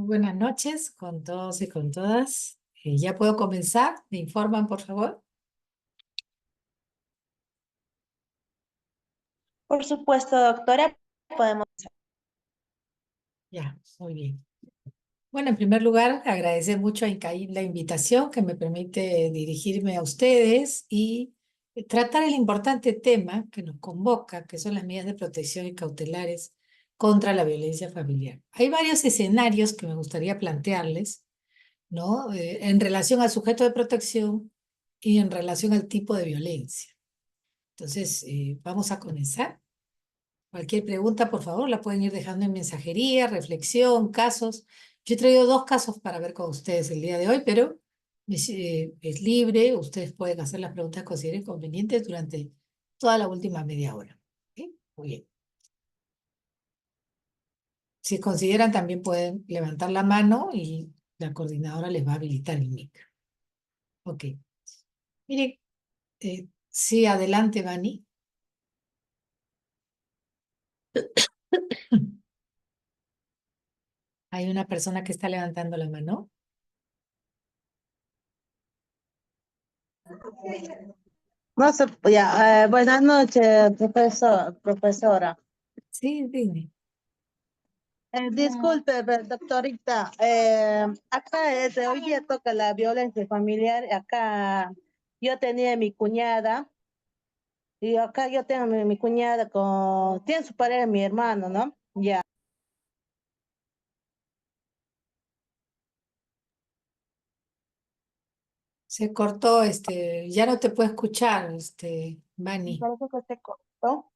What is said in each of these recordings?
Muy buenas noches con todos y con todas. ¿Ya puedo comenzar? ¿Me informan, por favor? Por supuesto, doctora, podemos. Ya, muy bien. Bueno, en primer lugar, agradecer mucho a Incaí la invitación que me permite dirigirme a ustedes y tratar el importante tema que nos convoca, que son las medidas de protección y cautelares contra la violencia familiar. Hay varios escenarios que me gustaría plantearles, ¿no? En relación al sujeto de protección y en relación al tipo de violencia. Entonces, vamos a comenzar. Cualquier pregunta, por favor, la pueden ir dejando en mensajería, reflexión, casos. Yo he traído dos casos para ver con ustedes el día de hoy, pero es libre. Ustedes pueden hacer las preguntas que consideren convenientes durante toda la última media hora. ¿Ok? Muy bien. Si consideran, también pueden levantar la mano y la coordinadora les va a habilitar el mic. Ok. Mire, sí, adelante, Vani. Hay una persona que está levantando la mano. No sé, ya, buenas noches, profesora. Sí, dime. Disculpe, doctorita, acá hoy día toca la violencia familiar. Acá yo tenía mi cuñada, y acá yo tengo mi cuñada tiene su pareja, mi hermano, ¿no? Ya. Se cortó, ya no te puedo escuchar, Me Vani. parece que se cortó.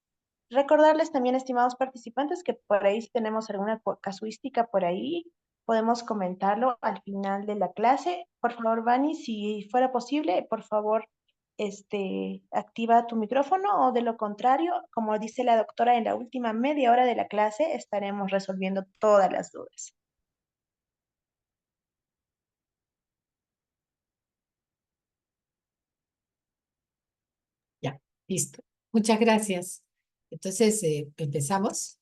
Recordarles también, estimados participantes, que por ahí si tenemos alguna casuística por ahí, podemos comentarlo al final de la clase. Por favor, Vani, si fuera posible, por favor, activa tu micrófono o de lo contrario, como dice la doctora, en la última media hora de la clase estaremos resolviendo todas las dudas. Ya, listo. Muchas gracias. Entonces, empezamos.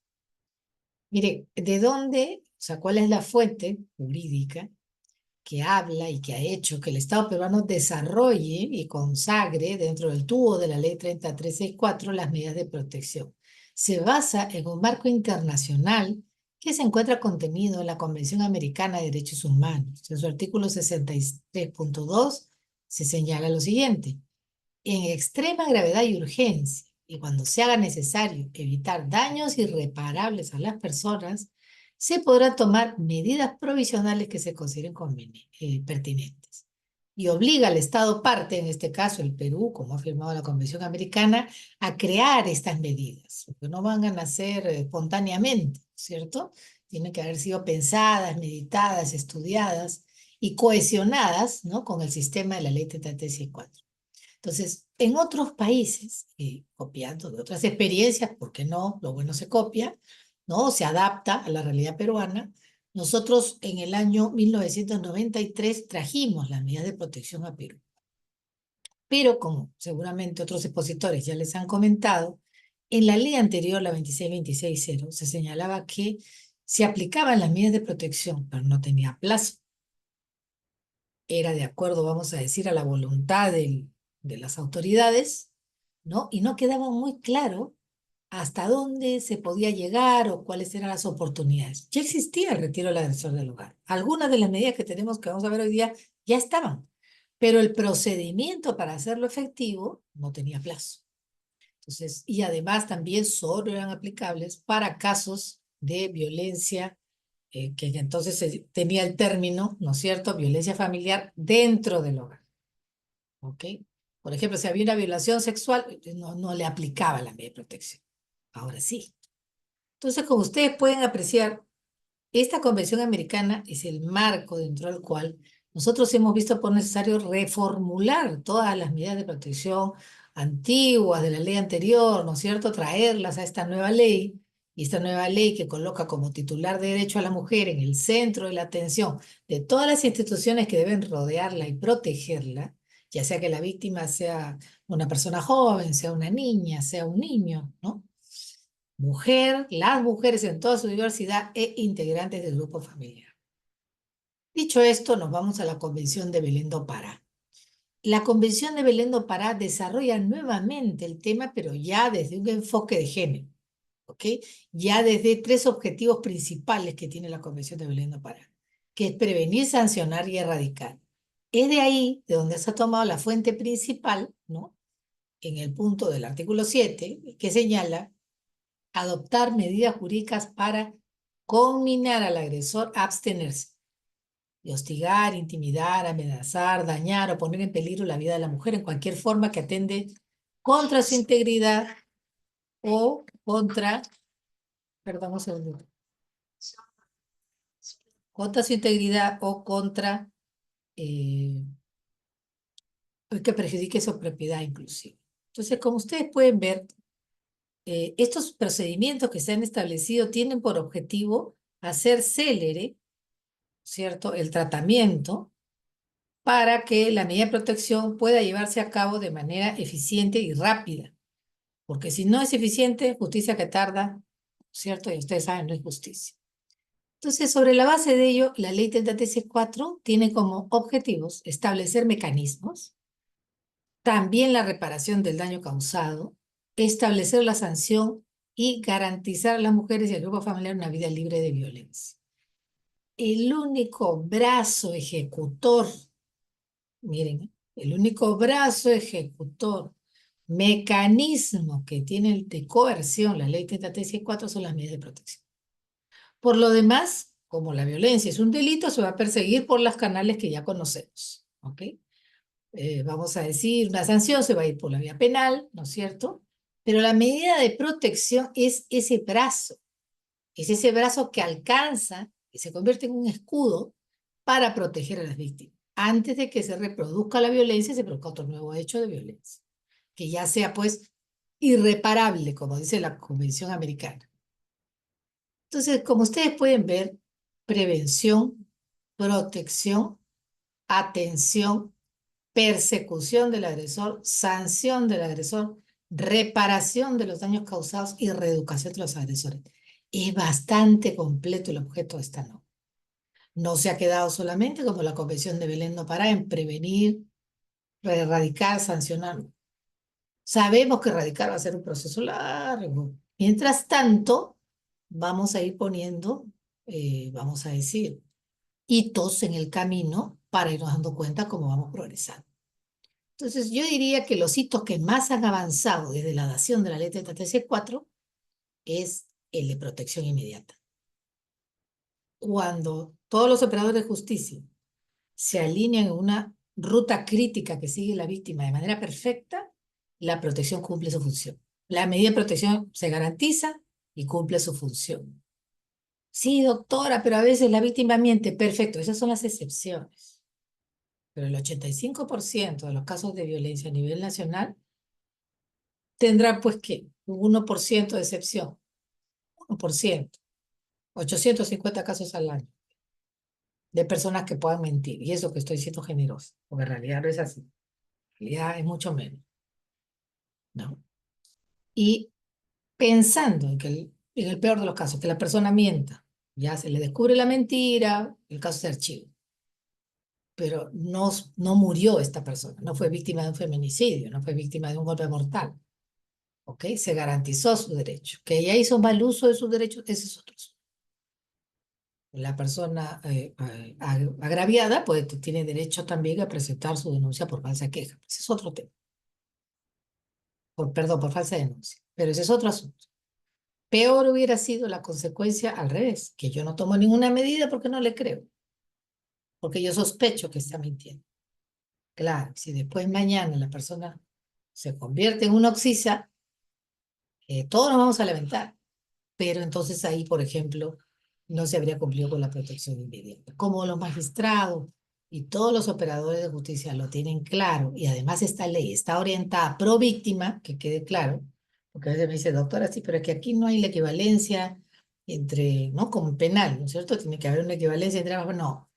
Mire, ¿de dónde, o sea, cuál es la fuente jurídica que habla y que ha hecho que el Estado peruano desarrolle y consagre dentro del tubo de la Ley 30364 las medidas de protección? Se basa en un marco internacional que se encuentra contenido en la Convención Americana de Derechos Humanos. En su artículo 63.2 se señala lo siguiente: en extrema gravedad y urgencia, y cuando se haga necesario evitar daños irreparables a las personas, se podrán tomar medidas provisionales que se consideren pertinentes. Y obliga al Estado parte, en este caso el Perú, como ha firmado la Convención Americana, a crear estas medidas, porque no van a nacer espontáneamente, ¿cierto? Tienen que haber sido pensadas, meditadas, estudiadas y cohesionadas, ¿no?, con el sistema de la Ley 334. Entonces, en otros países, copiando de otras experiencias, porque no, lo bueno se copia, ¿no? Se adapta a la realidad peruana. Nosotros en el año 1993 trajimos las medidas de protección a Perú. Pero como seguramente otros expositores ya les han comentado, en la ley anterior, la 2626.0, se señalaba que se aplicaban las medidas de protección, pero no tenía plazo. Era de acuerdo, vamos a decir, a la voluntad de las autoridades, ¿no? Y no quedaba muy claro hasta dónde se podía llegar o cuáles eran las oportunidades. Ya existía el retiro del agresor del hogar. Algunas de las medidas que tenemos, que vamos a ver hoy día, ya estaban, pero el procedimiento para hacerlo efectivo no tenía plazo. Entonces, y además también solo eran aplicables para casos de violencia, que entonces se tenía el término, ¿no es cierto?, violencia familiar dentro del hogar. ¿Ok? Por ejemplo, si había una violación sexual, no le aplicaba la medida de protección. Ahora sí. Entonces, como ustedes pueden apreciar, esta convención americana es el marco dentro del cual nosotros hemos visto por necesario reformular todas las medidas de protección antiguas de la ley anterior, ¿no es cierto?, traerlas a esta nueva ley, y esta nueva ley que coloca como titular de derecho a la mujer en el centro de la atención de todas las instituciones que deben rodearla y protegerla, ya sea que la víctima sea una persona joven, sea una niña, sea un niño, ¿no? Mujer, las mujeres en toda su diversidad e integrantes del grupo familiar. Dicho esto, nos vamos a la Convención de Belén do Pará. La Convención de Belén do Pará desarrolla nuevamente el tema, pero ya desde un enfoque de género, ¿ok? Ya desde 3 objetivos principales que tiene la Convención de Belén do Pará, que es prevenir, sancionar y erradicar. Es de ahí de donde se ha tomado la fuente principal, ¿no? En el punto del artículo 7, que señala adoptar medidas jurídicas para conminar al agresor a abstenerse de hostigar, intimidar, amenazar, dañar o poner en peligro la vida de la mujer en cualquier forma que atende contra su integridad o contra, perdón un segundo, contra su integridad o contra que perjudique su propiedad inclusive. Entonces, como ustedes pueden ver, estos procedimientos que se han establecido tienen por objetivo hacer célere, ¿cierto?, el tratamiento para que la medida de protección pueda llevarse a cabo de manera eficiente y rápida. Porque si no es eficiente, justicia que tarda, ¿cierto? Y ustedes saben, no es justicia. Entonces, sobre la base de ello, la Ley 3034 tiene como objetivos establecer mecanismos, también la reparación del daño causado, establecer la sanción y garantizar a las mujeres y al grupo familiar una vida libre de violencia. El único brazo ejecutor, miren, el único brazo ejecutor, mecanismo que tiene de coerción la Ley 3034 son las medidas de protección. Por lo demás, como la violencia es un delito, se va a perseguir por los canales que ya conocemos, ¿ok? Vamos a decir, una sanción se va a ir por la vía penal, ¿no es cierto? Pero la medida de protección es ese brazo que alcanza y se convierte en un escudo para proteger a las víctimas, antes de que se reproduzca la violencia y se produzca otro nuevo hecho de violencia, que ya sea pues irreparable, como dice la Convención Americana. Entonces, como ustedes pueden ver, prevención, protección, atención, persecución del agresor, sanción del agresor, reparación de los daños causados y reeducación de los agresores. Es bastante completo el objeto de esta norma. No se ha quedado solamente, como la Convención de Belén do Pará, en prevenir, erradicar, sancionar. Sabemos que erradicar va a ser un proceso largo. Mientras tanto, vamos a ir poniendo, vamos a decir, hitos en el camino para irnos dando cuenta cómo vamos progresando. Entonces, yo diría que los hitos que más han avanzado desde la dación de la Ley 3034 es el de protección inmediata. Cuando todos los operadores de justicia se alinean en una ruta crítica que sigue la víctima de manera perfecta, la protección cumple su función. La medida de protección se garantiza y cumple su función. Sí, doctora, pero a veces la víctima miente. Perfecto, esas son las excepciones. Pero el 85% de los casos de violencia a nivel nacional tendrá, pues, ¿qué? Un 1% de excepción. 1%. 850 casos al año de personas que puedan mentir. Y eso que estoy siendo generosa, porque en realidad no es así. En realidad es mucho menos, ¿no? Y pensando en el peor de los casos, que la persona mienta, ya se le descubre la mentira, el caso se archiva. Pero no murió esta persona, no fue víctima de un feminicidio, no fue víctima de un golpe mortal. ¿Ok? Se garantizó su derecho. Que ella hizo mal uso de sus derechos, ese es otro asunto. La persona agraviada pues, tiene derecho también a presentar su denuncia por falsa queja. Ese es otro tema. Perdón, por falsa denuncia. Pero ese es otro asunto. Peor hubiera sido la consecuencia al revés, que yo no tomo ninguna medida porque no le creo. Porque yo sospecho que está mintiendo. Claro, si después mañana la persona se convierte en una oxisa, todos nos vamos a lamentar. Pero entonces ahí, por ejemplo, no se habría cumplido con la protección inmediata. Como los magistrados y todos los operadores de justicia lo tienen claro, y además esta ley está orientada pro víctima, que quede claro, porque a veces me dice, doctora, sí, pero es que aquí no hay la equivalencia entre, ¿no? Como en penal, ¿no es cierto? Tiene que haber una equivalencia entre ambas. No.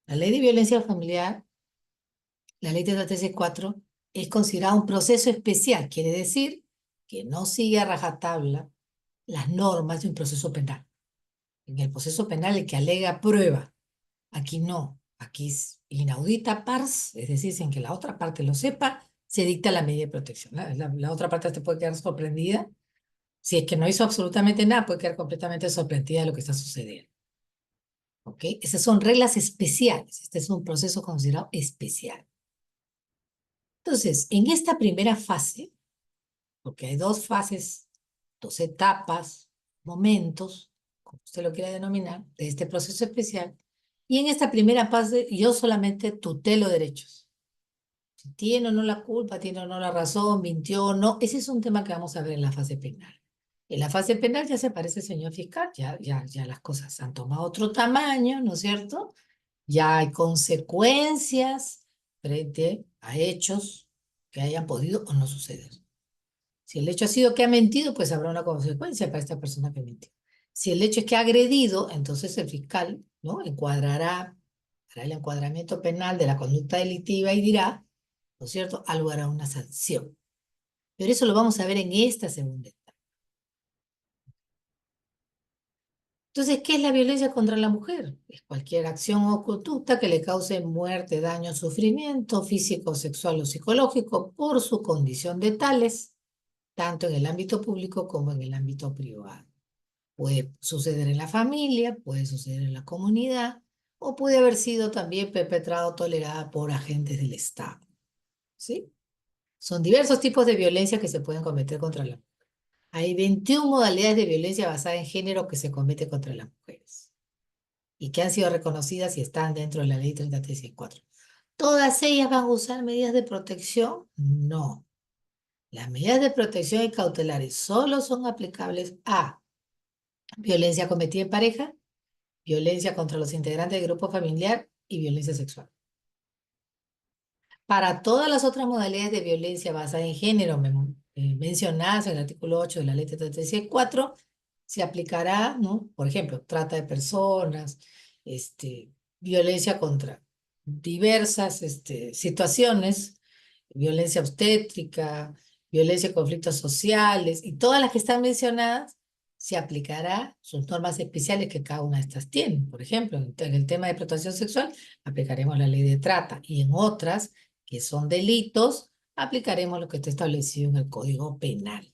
La ley de violencia familiar, la ley 334, es considerada un proceso especial, quiere decir que no sigue a rajatabla las normas de un proceso penal. En el proceso penal el que alega prueba Aquí no. Aquí es inaudita pars, es decir, sin que la otra parte lo sepa, se dicta la medida de protección. La otra parte te puede quedar sorprendida. Si es que no hizo absolutamente nada, puede quedar completamente sorprendida de lo que está sucediendo. ¿Ok? Esas son reglas especiales. Este es un proceso considerado especial. Entonces, en esta primera fase, porque hay dos fases, dos etapas, momentos, como usted lo quiera denominar, de este proceso especial, y en esta primera fase yo solamente tutelo derechos. Si tiene o no la culpa, tiene o no la razón, mintió o no, ese es un tema que vamos a ver en la fase penal. En la fase penal ya se aparece el señor fiscal, ya las cosas han tomado otro tamaño, ¿no es cierto? Ya hay consecuencias frente a hechos que hayan podido o no suceder. Si el hecho ha sido que ha mentido, pues habrá una consecuencia para esta persona que mintió. Si el hecho es que ha agredido, entonces el fiscal, ¿no?, hará el encuadramiento penal de la conducta delictiva y dirá, ¿no es cierto?, al lugar a una sanción. Pero eso lo vamos a ver en esta segunda etapa. Entonces, ¿qué es la violencia contra la mujer? Es cualquier acción o conducta que le cause muerte, daño, sufrimiento físico, sexual o psicológico por su condición de tales, tanto en el ámbito público como en el ámbito privado. Puede suceder en la familia, puede suceder en la comunidad, o puede haber sido también perpetrada o tolerada por agentes del Estado. ¿Sí? Son diversos tipos de violencia que se pueden cometer contra la mujer. Hay 21 modalidades de violencia basada en género que se comete contra las mujeres y que han sido reconocidas y están dentro de la ley 3364. ¿Todas ellas van a usar medidas de protección? No. Las medidas de protección y cautelares solo son aplicables a violencia cometida en pareja, violencia contra los integrantes del grupo familiar y violencia sexual. Para todas las otras modalidades de violencia basada en género mencionadas en el artículo 8 de la ley 3364, se aplicará, ¿no?, por ejemplo, trata de personas, violencia contra diversas situaciones, violencia obstétrica, violencia en conflictos sociales, y todas las que están mencionadas, se aplicará sus normas especiales que cada una de estas tiene. Por ejemplo, en el tema de protección sexual, aplicaremos la ley de trata, y en otras, que son delitos, aplicaremos lo que está establecido en el Código Penal.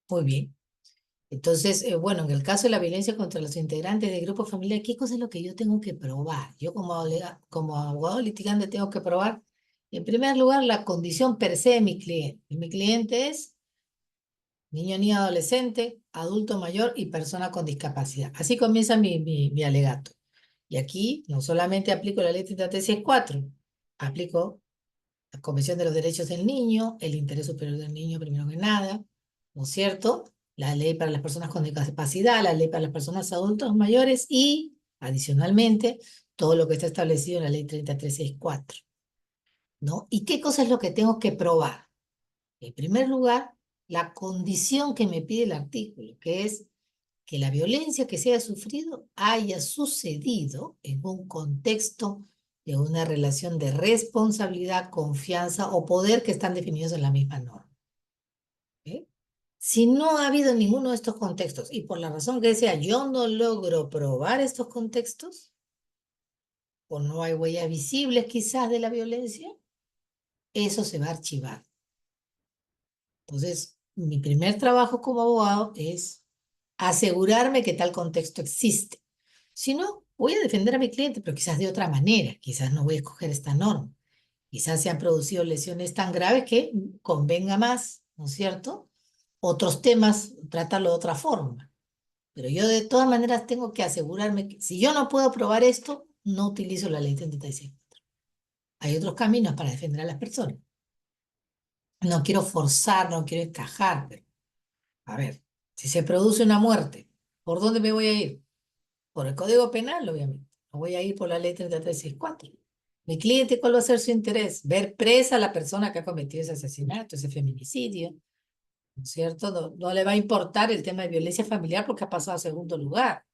Muy bien. Entonces, bueno, en el caso de la violencia contra los integrantes del grupo familiar, ¿qué cosa es lo que yo tengo que probar? Yo como abogado litigante tengo que probar, en primer lugar, la condición per se de mi cliente. Mi cliente es niño, niña, adolescente, adulto mayor y persona con discapacidad. Así comienza mi alegato. Y aquí no solamente aplico la ley 3364, aplico la Convención de los Derechos del Niño, el interés superior del niño primero que nada, ¿no es cierto?, la ley para las personas con discapacidad, la ley para las personas adultos mayores y, adicionalmente, todo lo que está establecido en la ley 3364, ¿no? ¿Y qué cosa es lo que tengo que probar? En primer lugar, la condición que me pide el artículo, que es que la violencia que se haya sufrido haya sucedido en un contexto de una relación de responsabilidad, confianza o poder que están definidos en la misma norma. ¿Okay? Si no ha habido ninguno de estos contextos, y por la razón que sea, yo no logro probar estos contextos, o no hay huellas visibles quizás de la violencia, eso se va a archivar. Entonces, mi primer trabajo como abogado es asegurarme que tal contexto existe. Si no, voy a defender a mi cliente, pero quizás de otra manera. Quizás no voy a escoger esta norma. Quizás se han producido lesiones tan graves que convenga más, ¿no es cierto?, otros temas, tratarlo de otra forma. Pero yo de todas maneras tengo que asegurarme que si yo no puedo probar esto, no utilizo la ley 36. Hay otros caminos para defender a las personas. No quiero forzar, no quiero encajar, pero a ver, si se produce una muerte, ¿por dónde me voy a ir? Por el Código Penal, obviamente. No voy a ir por la ley 3364. Mi cliente, ¿cuál va a ser su interés? Ver presa a la persona que ha cometido ese asesinato, ese feminicidio, ¿no es cierto? No le va a importar el tema de violencia familiar porque ha pasado a segundo lugar.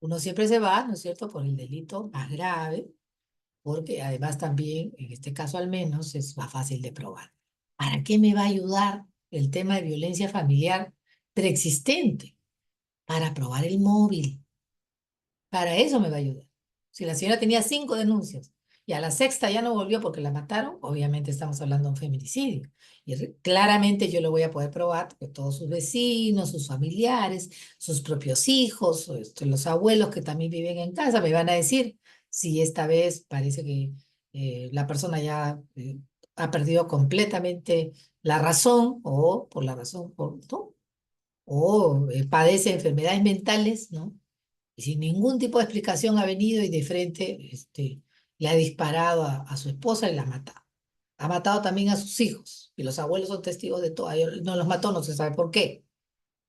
Uno siempre se va, ¿no es cierto?, por el delito más grave, porque además también, en este caso al menos, es más fácil de probar. ¿Para qué me va a ayudar el tema de violencia familiar preexistente? Para probar el móvil. Para eso me va a ayudar. Si la señora tenía 5 denuncias y a la sexta ya no volvió porque la mataron, obviamente estamos hablando de un feminicidio. Y claramente yo lo voy a poder probar porque todos sus vecinos, sus familiares, sus propios hijos, los abuelos que también viven en casa me van a decir si esta vez parece que la persona ya ha perdido completamente la razón o por la razón, ¿no? O padece enfermedades mentales, ¿no? Y sin ningún tipo de explicación ha venido y de frente le ha disparado a su esposa y la ha matado. Ha matado también a sus hijos, y los abuelos son testigos de todo. No los mató, no se sabe por qué.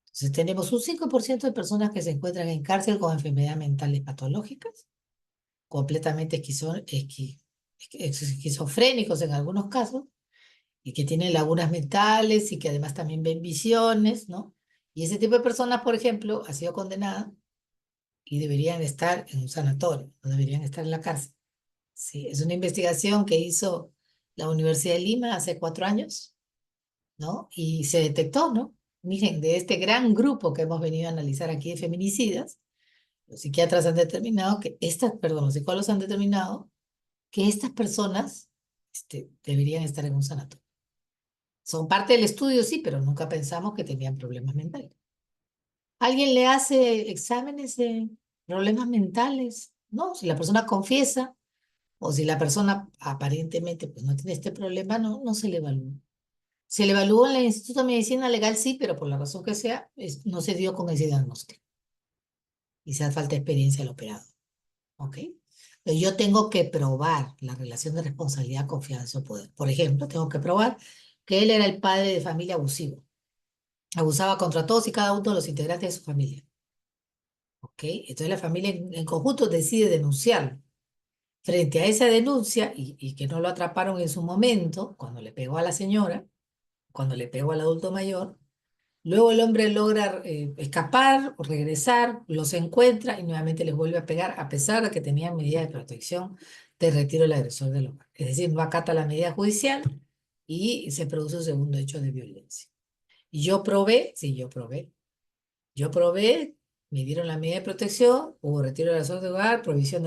Entonces tenemos un 5% de personas que se encuentran en cárcel con enfermedades mentales patológicas, completamente esquizofrénicos en algunos casos, y que tienen lagunas mentales y que además también ven visiones, ¿no? Y ese tipo de personas, por ejemplo, ha sido condenada y deberían estar en un sanatorio, no deberían estar en la cárcel. Sí, es una investigación que hizo la Universidad de Lima hace 4 años, ¿no? Y se detectó, ¿no? Miren, de este gran grupo que hemos venido a analizar aquí de feminicidas, los psiquiatras han determinado que perdón, los psicólogos han determinado que estas personas deberían estar en un sanatorio. Son parte del estudio, sí, pero nunca pensamos que tenían problemas mentales. ¿Alguien le hace exámenes de problemas mentales? No, si la persona confiesa o si la persona aparentemente pues, no tiene este problema, no se le evalúa. Se le evaluó en el Instituto de Medicina Legal, sí, pero por la razón que sea, no se dio con ese diagnóstico. Y se hace falta experiencia al operador. ¿Ok? Pero yo tengo que probar la relación de responsabilidad, confianza o poder. Por ejemplo, tengo que probar que él era el padre de familia abusivo. Abusaba contra todos y cada uno de los integrantes de su familia. ¿Ok? Entonces la familia en conjunto decide denunciarlo. Frente a esa denuncia, y que no lo atraparon en su momento, cuando le pegó a la señora, cuando le pegó al adulto mayor, luego el hombre logra escapar o regresar, los encuentra y nuevamente les vuelve a pegar, a pesar de que tenían medidas de protección de retiro del agresor del hogar. Es decir, no acata la medida judicial y se produce un segundo hecho de violencia. Y yo probé, sí, yo probé, me dieron la medida de protección, hubo retiro de la zona de hogar, prohibición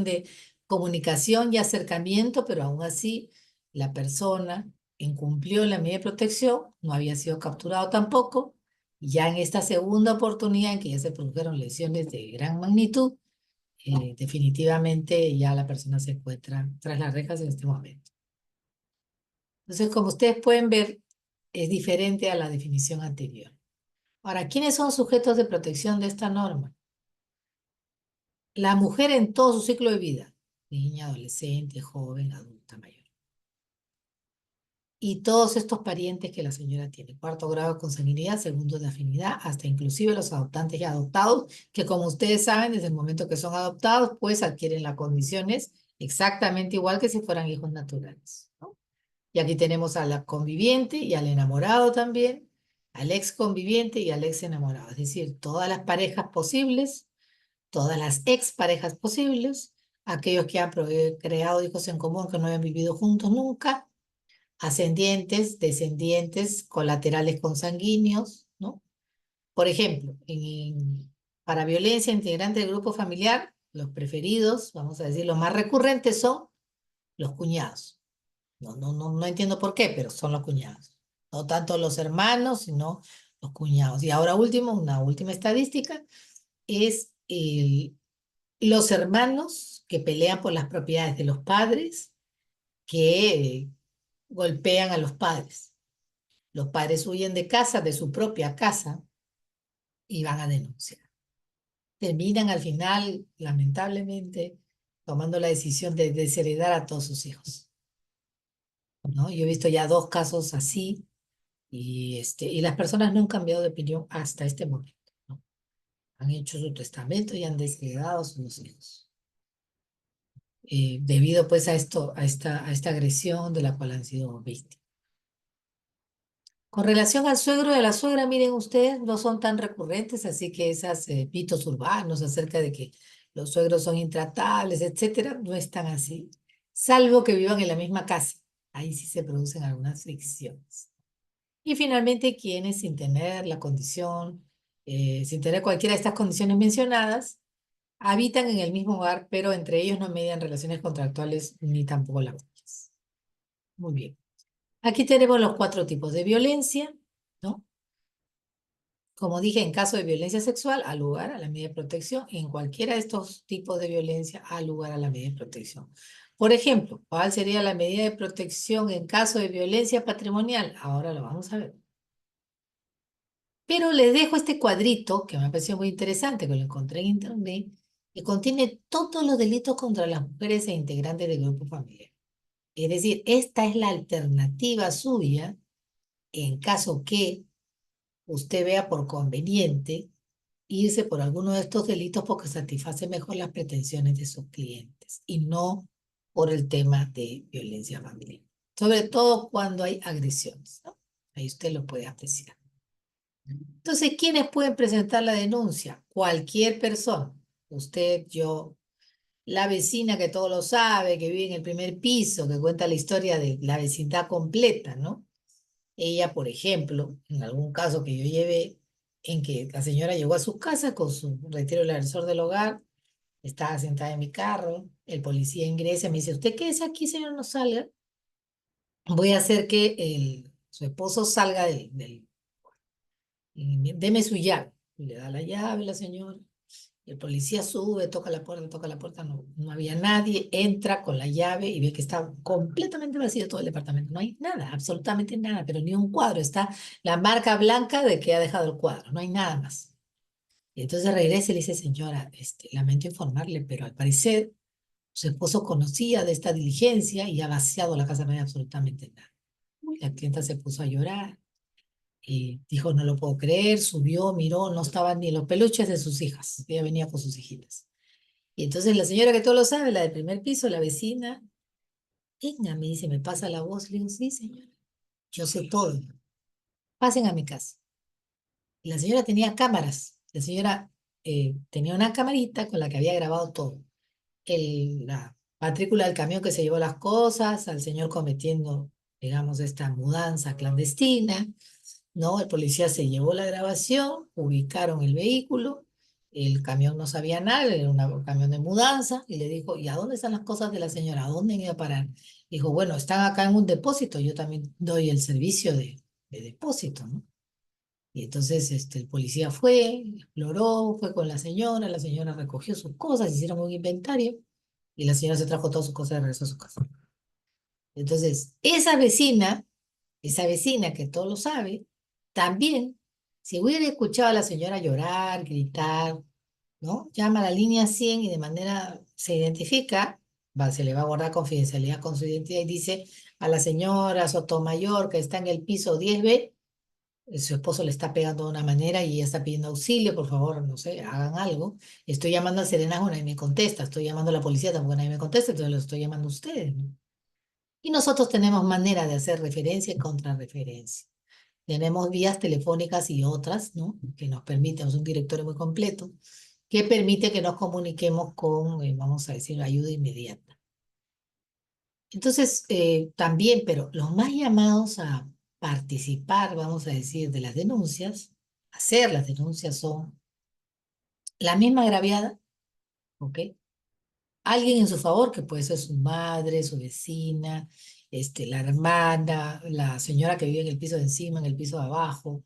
de comunicación y acercamiento, pero aún así la persona incumplió la medida de protección, no había sido capturado tampoco, y ya en esta segunda oportunidad en que ya se produjeron lesiones de gran magnitud, definitivamente ya la persona se encuentra tras las rejas en este momento. Entonces, como ustedes pueden ver, es diferente a la definición anterior. Ahora, ¿quiénes son sujetos de protección de esta norma? La mujer en todo su ciclo de vida, niña, adolescente, joven, adulta, mayor. Y todos estos parientes que la señora tiene, 4º grado de consanguinidad, 2º de afinidad, hasta inclusive los adoptantes y adoptados, que como ustedes saben, desde el momento que son adoptados, pues adquieren las condiciones exactamente igual que si fueran hijos naturales, ¿no? Y aquí tenemos a la conviviente y al enamorado también, al ex conviviente y al ex enamorado, es decir, todas las parejas posibles, todas las ex parejas posibles, aquellos que han creado hijos en común que no habían vivido juntos nunca, ascendientes, descendientes, colaterales consanguíneos, ¿no? Por ejemplo, para violencia integrante del grupo familiar, los preferidos, vamos a decir, los más recurrentes son los cuñados. No entiendo por qué, pero son los cuñados. No tanto los hermanos, sino los cuñados. Y ahora último, una última estadística, es los hermanos que pelean por las propiedades de los padres, que golpean a los padres. Los padres huyen de casa, de su propia casa, y van a denunciar. Terminan al final, lamentablemente, tomando la decisión de desheredar a todos sus hijos, ¿no? Yo he visto ya 2 casos así, y las personas no han cambiado de opinión hasta este momento, ¿no? Han hecho su testamento y han desheredado a sus hijos. Debido pues a esta agresión de la cual han sido víctimas. Con relación al suegro y a la suegra, miren ustedes, no son tan recurrentes, así que esos mitos urbanos acerca de que los suegros son intratables, etcétera, no están así, salvo que vivan en la misma casa. Ahí sí se producen algunas fricciones. Y finalmente, quienes sin tener la condición, sin tener cualquiera de estas condiciones mencionadas, habitan en el mismo hogar, pero entre ellos no median relaciones contractuales ni tampoco laborales. Muy bien. Aquí tenemos los 4 tipos de violencia, ¿no? Como dije, en caso de violencia sexual, al lugar a la medida de protección. En cualquiera de estos tipos de violencia, al lugar a la medida de protección. Por ejemplo, ¿cuál sería la medida de protección en caso de violencia patrimonial? Ahora lo vamos a ver. Pero les dejo este cuadrito que me pareció muy interesante, que lo encontré en internet, que contiene todos los delitos contra las mujeres e integrantes del grupo familiar. Es decir, esta es la alternativa suya en caso que usted vea por conveniente irse por alguno de estos delitos porque satisface mejor las pretensiones de sus clientes y no por el tema de violencia familiar. Sobre todo cuando hay agresiones, ¿no? Ahí usted lo puede apreciar. Entonces, ¿quiénes pueden presentar la denuncia? Cualquier persona. Usted, yo, la vecina que todo lo sabe, que vive en el primer piso, que cuenta la historia de la vecindad completa, ¿no? Ella, por ejemplo, en algún caso que yo llevé, en que la señora llegó a su casa con su retiro del agresor del hogar, estaba sentada en mi carro, el policía ingresa y me dice, ¿usted qué es aquí, señor? No salga. Voy a hacer que su esposo salga deme su llave. Y le da la llave la señora. El policía sube, toca la puerta, no, no había nadie, entra con la llave y ve que está completamente vacío todo el departamento. No hay nada, absolutamente nada, pero ni un cuadro. Está la marca blanca de que ha dejado el cuadro, no hay nada más. Y entonces regresa y le dice, señora, lamento informarle, pero al parecer su esposo conocía de esta diligencia y ha vaciado la casa, no hay absolutamente nada. Uy, la clienta se puso a llorar y dijo, no lo puedo creer, subió, miró, no estaban ni los peluches de sus hijas, ella venía con sus hijitas. Y entonces la señora que todo lo sabe, la del primer piso, la vecina, venga, me dice, me pasa la voz. Le digo, sí, señora, yo sé todo. Pasen a mi casa. Y la señora tenía cámaras. La señora tenía una camarita con la que había grabado todo. La matrícula del camión que se llevó las cosas, al señor cometiendo, digamos, esta mudanza clandestina, ¿no? El policía se llevó la grabación, ubicaron el vehículo, el camión no sabía nada, era un camión de mudanza, y le dijo, ¿y a dónde están las cosas de la señora? ¿A dónde han ido a parar? Dijo, bueno, están acá en un depósito, yo también doy el servicio de depósito, ¿no? Y entonces el policía fue, exploró, fue con la señora recogió sus cosas, hicieron un inventario, y la señora se trajo todas sus cosas y regresó a su casa. Entonces, esa vecina que todo lo sabe, también, si hubiera escuchado a la señora llorar, gritar, ¿no? Llama a la línea 100 y de manera se identifica, se le va a guardar confidencialidad con su identidad y dice a la señora Sotomayor que está en el piso 10B, su esposo le está pegando de una manera y ella está pidiendo auxilio, por favor, no sé, hagan algo. Estoy llamando al serenazgo, nadie me contesta. Estoy llamando a la policía, tampoco nadie me contesta, entonces lo estoy llamando a ustedes, ¿no? Y nosotros tenemos manera de hacer referencia y contrarreferencia. Tenemos vías telefónicas y otras, ¿no? Que nos permiten, es un directorio muy completo, que permite que nos comuniquemos con, vamos a decir, ayuda inmediata. Entonces, también, pero los más llamados a participar, vamos a decir, de las denuncias, hacer las denuncias son la misma agraviada, ¿ok? Alguien en su favor, que puede ser su madre, su vecina, la hermana, la señora que vive en el piso de encima, en el piso de abajo.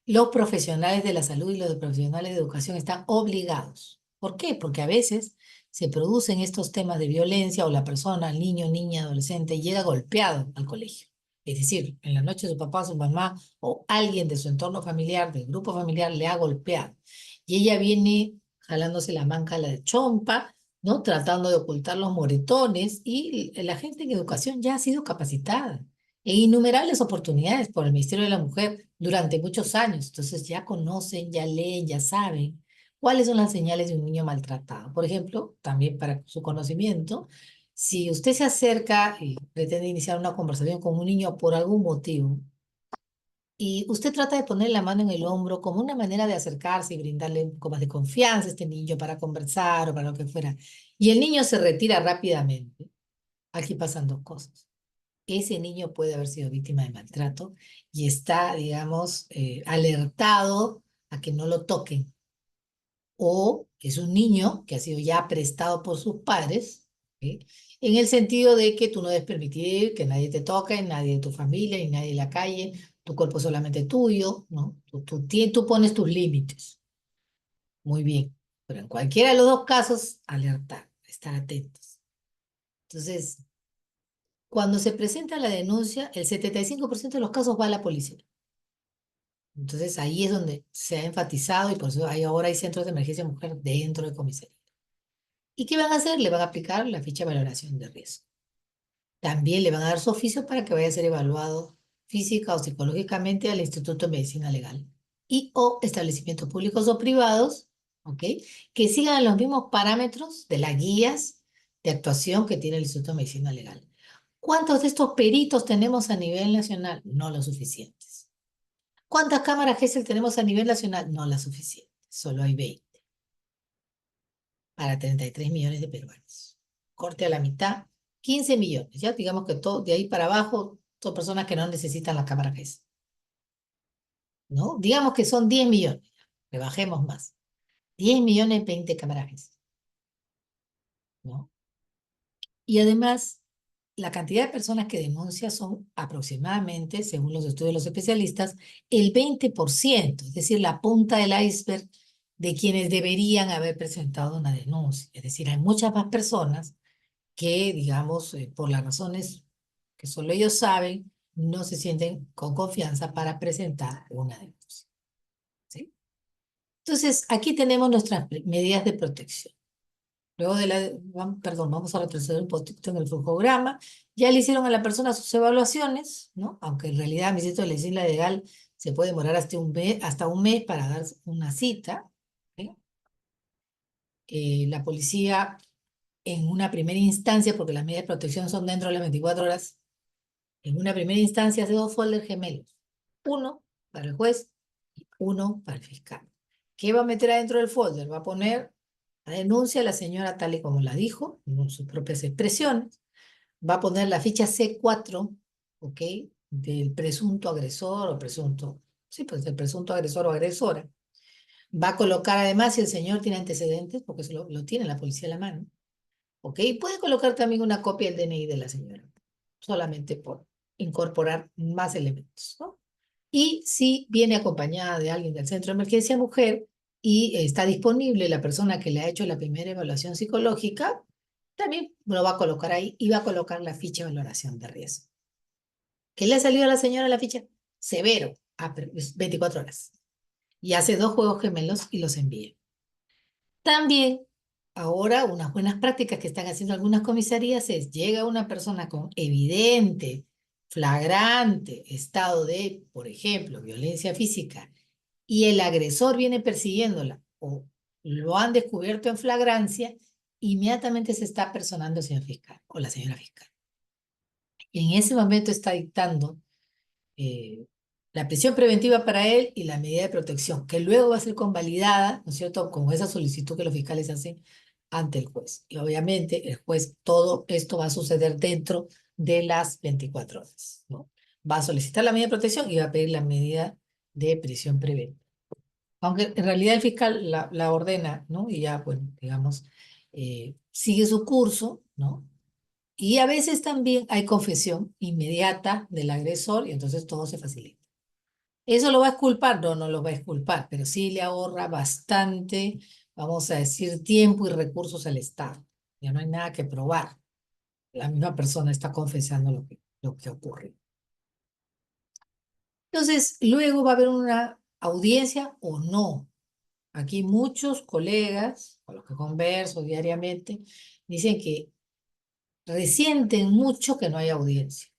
Los profesionales de la salud y los profesionales de educación están obligados. ¿Por qué? Porque a veces se producen estos temas de violencia o la persona, el niño, niña, adolescente, llega golpeado al colegio. Es decir, en la noche su papá, su mamá o alguien de su entorno familiar, del grupo familiar, le ha golpeado. Y ella viene jalándose la manca, la de chompa, ¿no? Tratando de ocultar los moretones y la gente en educación ya ha sido capacitada en innumerables oportunidades por el Ministerio de la Mujer durante muchos años. Entonces ya conocen, ya leen, ya saben cuáles son las señales de un niño maltratado. Por ejemplo, también para su conocimiento, si usted se acerca y pretende iniciar una conversación con un niño por algún motivo, y usted trata de poner la mano en el hombro como una manera de acercarse y brindarle un poco más de confianza a este niño para conversar o para lo que fuera, y el niño se retira rápidamente, aquí pasan dos cosas. Ese niño puede haber sido víctima de maltrato y está, digamos, alertado a que no lo toquen. o es un niño que ha sido ya prestado por sus padres, ¿ok? En el sentido de que tú no debes permitir que nadie te toque, nadie de tu familia, ni nadie en la calle, tu cuerpo es solamente tuyo, ¿no? Tú pones tus límites. Muy bien. Pero en cualquiera de los dos casos, alertar, estar atentos. Entonces, cuando se presenta la denuncia, el 75% de los casos va a la policía. Entonces, ahí es donde se ha enfatizado y por eso ahora hay centros de emergencia mujer dentro de comisaría. ¿Y qué van a hacer? Le van a aplicar la ficha de valoración de riesgo. También le van a dar su oficio para que vaya a ser evaluado física o psicológicamente al Instituto de Medicina Legal y o establecimientos públicos o privados, ¿ok? Que sigan los mismos parámetros de las guías de actuación que tiene el Instituto de Medicina Legal. ¿Cuántos de estos peritos tenemos a nivel nacional? No los suficientes. ¿Cuántas cámaras GESEL tenemos a nivel nacional? No las suficientes. Solo hay 20 para 33 millones de peruanos. Corte a la mitad, 15 millones. Ya digamos que todo de ahí para abajo son personas que no necesitan la cámara GESEL, ¿no? Digamos que son 10 millones. Rebajemos más. 10 millones, 20 cámaras GESEL, ¿no? Y además, la cantidad de personas que denuncian son aproximadamente, según los estudios de los especialistas, el 20%, es decir, la punta del iceberg de quienes deberían haber presentado una denuncia. Es decir, hay muchas más personas que, digamos, por las razones que solo ellos saben, no se sienten con confianza para presentar una denuncia. ¿Sí? Entonces, aquí tenemos nuestras medidas de protección. Luego de perdón, vamos a retroceder un poquito en el flujograma. Ya le hicieron a la persona sus evaluaciones, ¿no? Aunque en realidad, mi sitio de legislación legal se puede demorar hasta un mes para dar una cita. ¿Sí? La policía, en una primera instancia, porque las medidas de protección son dentro de las 24 horas, en una primera instancia hace 2 folders gemelos. Uno para el juez y uno para el fiscal. ¿Qué va a meter adentro del folder? Va a poner la denuncia de la señora tal y como la dijo, con sus propias expresiones. Va a poner la ficha C4, ¿ok? Del presunto agresor o presunto, sí, pues del presunto agresor o agresora. Va a colocar además si el señor tiene antecedentes, porque eso lo tiene la policía a la mano, ¿ok? Puede colocar también una copia del DNI de la señora, solamente por incorporar más elementos, ¿no? Y si viene acompañada de alguien del Centro de Emergencia Mujer y está disponible la persona que le ha hecho la primera evaluación psicológica, también lo va a colocar ahí y va a colocar la ficha de valoración de riesgo. ¿Qué le ha salido a la señora la ficha? Severo. Pero es 24 horas. Y hace 2 juegos gemelos y los envía. También, ahora, unas buenas prácticas que están haciendo algunas comisarías es, llega una persona con evidente, flagrante estado de, por ejemplo, violencia física, y el agresor viene persiguiéndola, o lo han descubierto en flagrancia, inmediatamente se está personando el señor fiscal o la señora fiscal. Y en ese momento está dictando eh, la prisión preventiva para él y la medida de protección, que luego va a ser convalidada, ¿no es cierto?, con esa solicitud que los fiscales hacen ante el juez. Y obviamente el juez, todo esto va a suceder dentro de las 24 horas, ¿no? Va a solicitar la medida de protección y va a pedir la medida de prisión preventiva. Aunque en realidad el fiscal la ordena, ¿no? Y ya, bueno, digamos, sigue su curso, ¿no? Y a veces también hay confesión inmediata del agresor y entonces todo se facilita. ¿Eso lo va a exculpar? No, no lo va a exculpar, pero sí le ahorra bastante, vamos a decir, tiempo y recursos al Estado. Ya no hay nada que probar. La misma persona está confesando lo que ocurre. Entonces, luego va a haber una audiencia o no. Aquí muchos colegas con los que converso diariamente dicen que resienten mucho que no haya audiencia.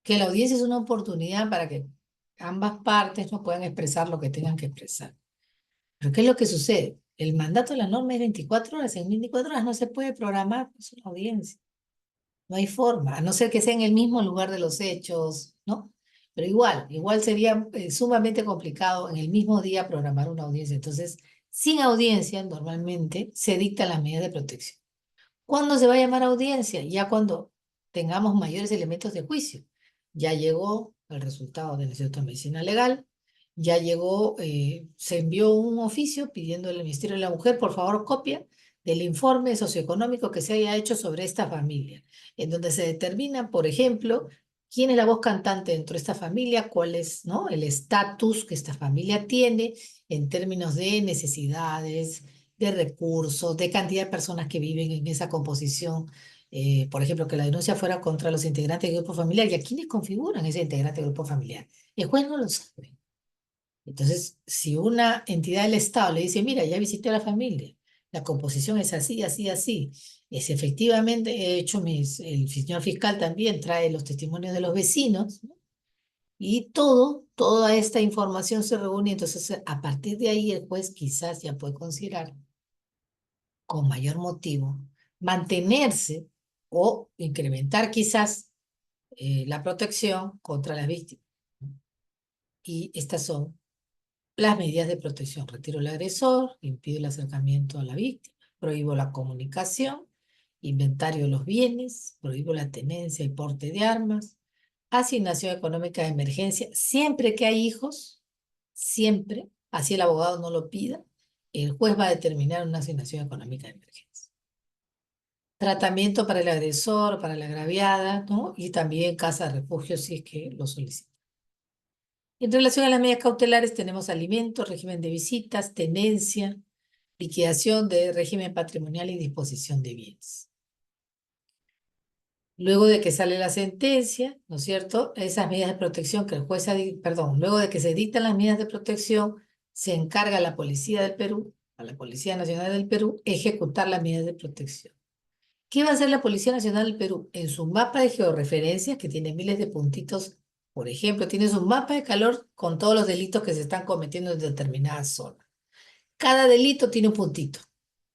Que la audiencia es una oportunidad para que ambas partes no puedan expresar lo que tengan que expresar. Pero ¿qué es lo que sucede? El mandato de la norma es 24 horas. En 24 horas no se puede programar pues, una audiencia. No hay forma, a no ser que sea en el mismo lugar de los hechos, ¿no? Pero igual sería sumamente complicado en el mismo día programar una audiencia. Entonces, sin audiencia, normalmente se dictan las medidas de protección. ¿Cuándo se va a llamar audiencia? Ya cuando tengamos mayores elementos de juicio. Ya llegó el resultado del Instituto de Medicina Legal, ya llegó, se envió un oficio pidiéndole al Ministerio de la Mujer, por favor, copia del informe socioeconómico que se haya hecho sobre esta familia, en donde se determina, por ejemplo, quién es la voz cantante dentro de esta familia, cuál es, ¿no?, el estatus que esta familia tiene en términos de necesidades, de recursos, de cantidad de personas que viven en esa composición. Por ejemplo, que la denuncia fuera contra los integrantes del grupo familiar. ¿Y a quiénes configuran ese integrante del grupo familiar? El juez no lo sabe. Entonces, si una entidad del Estado le dice, mira, ya visité a la familia, la composición es así, así, así, es efectivamente, he hecho el señor fiscal también trae los testimonios de los vecinos, ¿no? Y toda esta información se reúne, entonces a partir de ahí el juez quizás ya puede considerar con mayor motivo mantenerse o incrementar quizás la protección contra las víctimas. Y estas son las medidas de protección: retiro al agresor, impido el acercamiento a la víctima, prohíbo la comunicación, inventario de los bienes, prohíbo la tenencia y porte de armas, asignación económica de emergencia, siempre que hay hijos, siempre, así el abogado no lo pida, el juez va a determinar una asignación económica de emergencia. Tratamiento para el agresor, para la agraviada, ¿no? Y también casa de refugio si es que lo solicita. En relación a las medidas cautelares tenemos alimentos, régimen de visitas, tenencia, liquidación de régimen patrimonial y disposición de bienes. Luego de que sale la sentencia, ¿no es cierto?, esas medidas de protección que el juez, luego de que se dictan las medidas de protección, se encarga a la Policía del Perú, a la Policía Nacional del Perú, ejecutar las medidas de protección. ¿Qué va a hacer la Policía Nacional del Perú? En su mapa de georreferencias, que tiene miles de puntitos, por ejemplo, tiene su mapa de calor con todos los delitos que se están cometiendo en determinadas zonas. Cada delito tiene un puntito,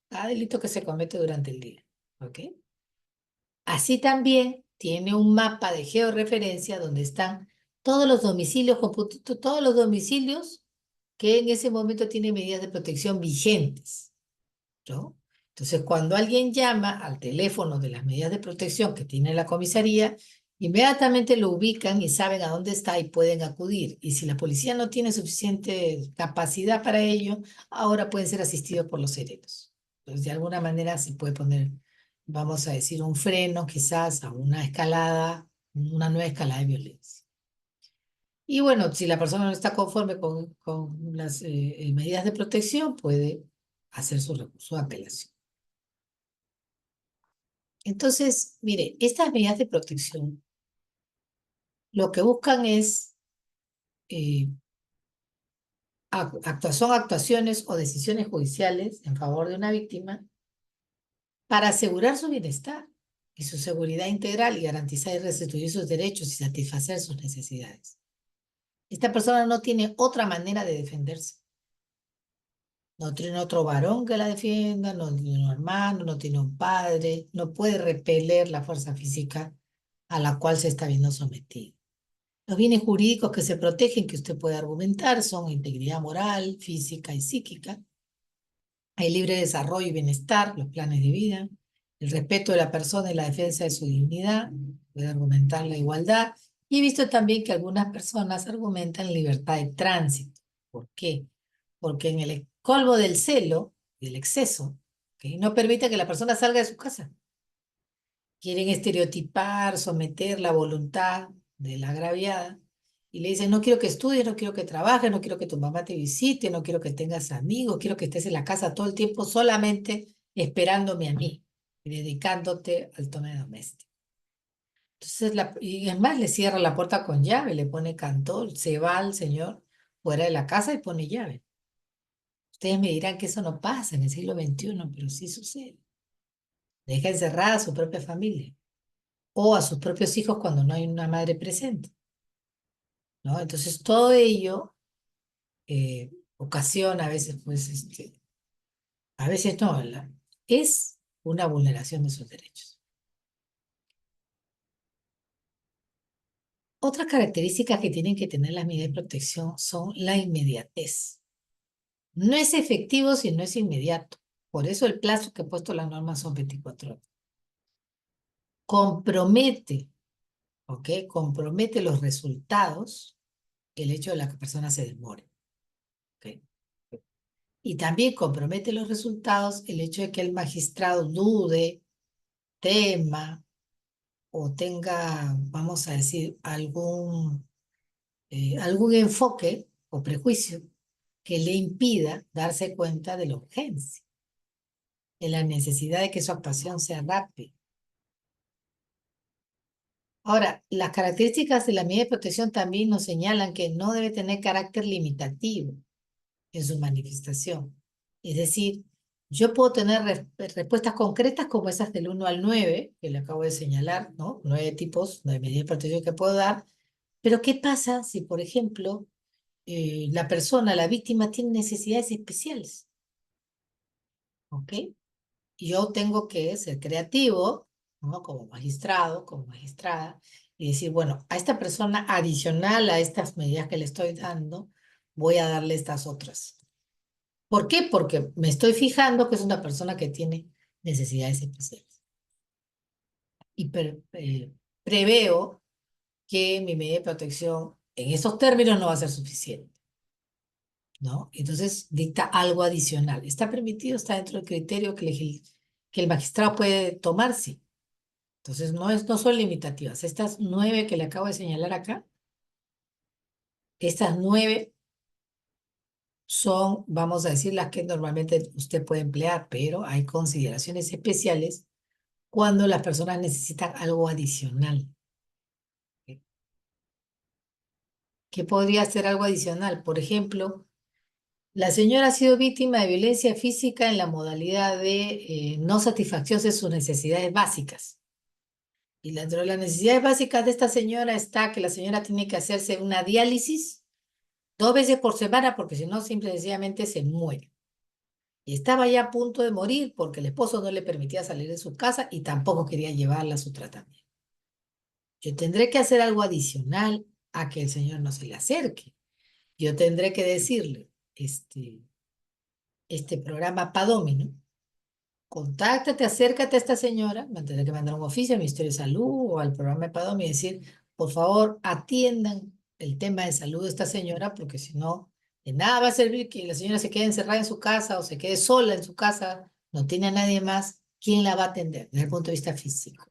cada delito que se comete durante el día, ¿ok? Así también tiene un mapa de georreferencia donde están todos los domicilios con puntito, todos los domicilios que en ese momento tienen medidas de protección vigentes, ¿no? Entonces, cuando alguien llama al teléfono de las medidas de protección que tiene la comisaría, inmediatamente lo ubican y saben a dónde está y pueden acudir. Y si la policía no tiene suficiente capacidad para ello, ahora pueden ser asistidos por los serenos. Entonces, de alguna manera se puede poner, vamos a decir, un freno quizás a una escalada, una nueva escalada de violencia. Y bueno, si la persona no está conforme con las medidas de protección, puede hacer su recurso de apelación. Entonces, mire, estas medidas de protección lo que buscan es, son actuaciones o decisiones judiciales en favor de una víctima para asegurar su bienestar y su seguridad integral y garantizar y restituir sus derechos y satisfacer sus necesidades. Esta persona no tiene otra manera de defenderse. No tiene otro varón que la defienda, no tiene un hermano, no tiene un padre, no puede repeler la fuerza física a la cual se está viendo sometido. Los bienes jurídicos que se protegen, que usted puede argumentar, son integridad moral, física y psíquica, el libre desarrollo y bienestar, los planes de vida, el respeto de la persona y la defensa de su dignidad, puede argumentar la igualdad, y he visto también que algunas personas argumentan libertad de tránsito. ¿Por qué? Porque en el colmo del celo, del exceso, ¿okay?, no permite que la persona salga de su casa. Quieren estereotipar, someter la voluntad de la agraviada y le dicen, no quiero que estudies, no quiero que trabajes, no quiero que tu mamá te visite, no quiero que tengas amigos, quiero que estés en la casa todo el tiempo solamente esperándome a mí y dedicándote al tome doméstico. Entonces, y es más, le cierra la puerta con llave, le pone cantón, se va el señor fuera de la casa y pone llave. Ustedes me dirán que eso no pasa en el siglo XXI, pero sí sucede. Deja encerrada a su propia familia o a sus propios hijos cuando no hay una madre presente, ¿no? Entonces todo ello ocasiona a veces, pues, a veces no, es una vulneración de sus derechos. Otras características que tienen que tener las medidas de protección son la inmediatez. No es efectivo si no es inmediato. Por eso el plazo que he puesto la norma son 24 horas. Compromete, ¿ok? Compromete los resultados el hecho de que la persona se demore. Y también compromete los resultados el hecho de que el magistrado dude, tema o tenga, vamos a decir, algún enfoque o prejuicio que le impida darse cuenta de la urgencia, de la necesidad de que su actuación sea rápida. Ahora, las características de la medida de protección también nos señalan que no debe tener carácter limitativo en su manifestación. Es decir, yo puedo tener respuestas concretas como esas del 1 al 9, que le acabo de señalar, ¿no? 9 tipos de medidas de protección que puedo dar, pero ¿qué pasa si, por ejemplo, la persona, la víctima, tiene necesidades especiales? ¿Ok? Y yo tengo que ser creativo, ¿no? Como magistrado, como magistrada, y decir, bueno, a esta persona, adicional a estas medidas que le estoy dando, voy a darle estas otras. ¿Por qué? Porque me estoy fijando que es una persona que tiene necesidades especiales. Y preveo que mi medida de protección en esos términos no va a ser suficiente, ¿no? Entonces dicta algo adicional. ¿Está permitido? ¿Está dentro del criterio que el magistrado puede tomar? Sí. Entonces no son limitativas. Estas 9 que le acabo de señalar acá, estas 9 son, vamos a decir, las que normalmente usted puede emplear, pero hay consideraciones especiales cuando las personas necesitan algo adicional. ¿Qué podría ser algo adicional? Por ejemplo, la señora ha sido víctima de violencia física en la modalidad de no satisfacción de sus necesidades básicas. Y dentro de las necesidades básicas de esta señora está que la señora tiene que hacerse una diálisis 2 veces por semana porque si no, simple y sencillamente se muere. Y estaba ya a punto de morir porque el esposo no le permitía salir de su casa y tampoco quería llevarla a su tratamiento. Yo tendré que hacer algo adicional a que el señor no se le acerque. Yo tendré que decirle, este programa Padomino, contáctate, acércate a esta señora, me tendré que mandar un oficio al Ministerio de Salud o al programa de Padomino y decir, por favor, atiendan el tema de salud de esta señora, porque si no, de nada va a servir que la señora se quede encerrada en su casa o se quede sola en su casa, no tiene a nadie más, ¿quién la va a atender desde el punto de vista físico?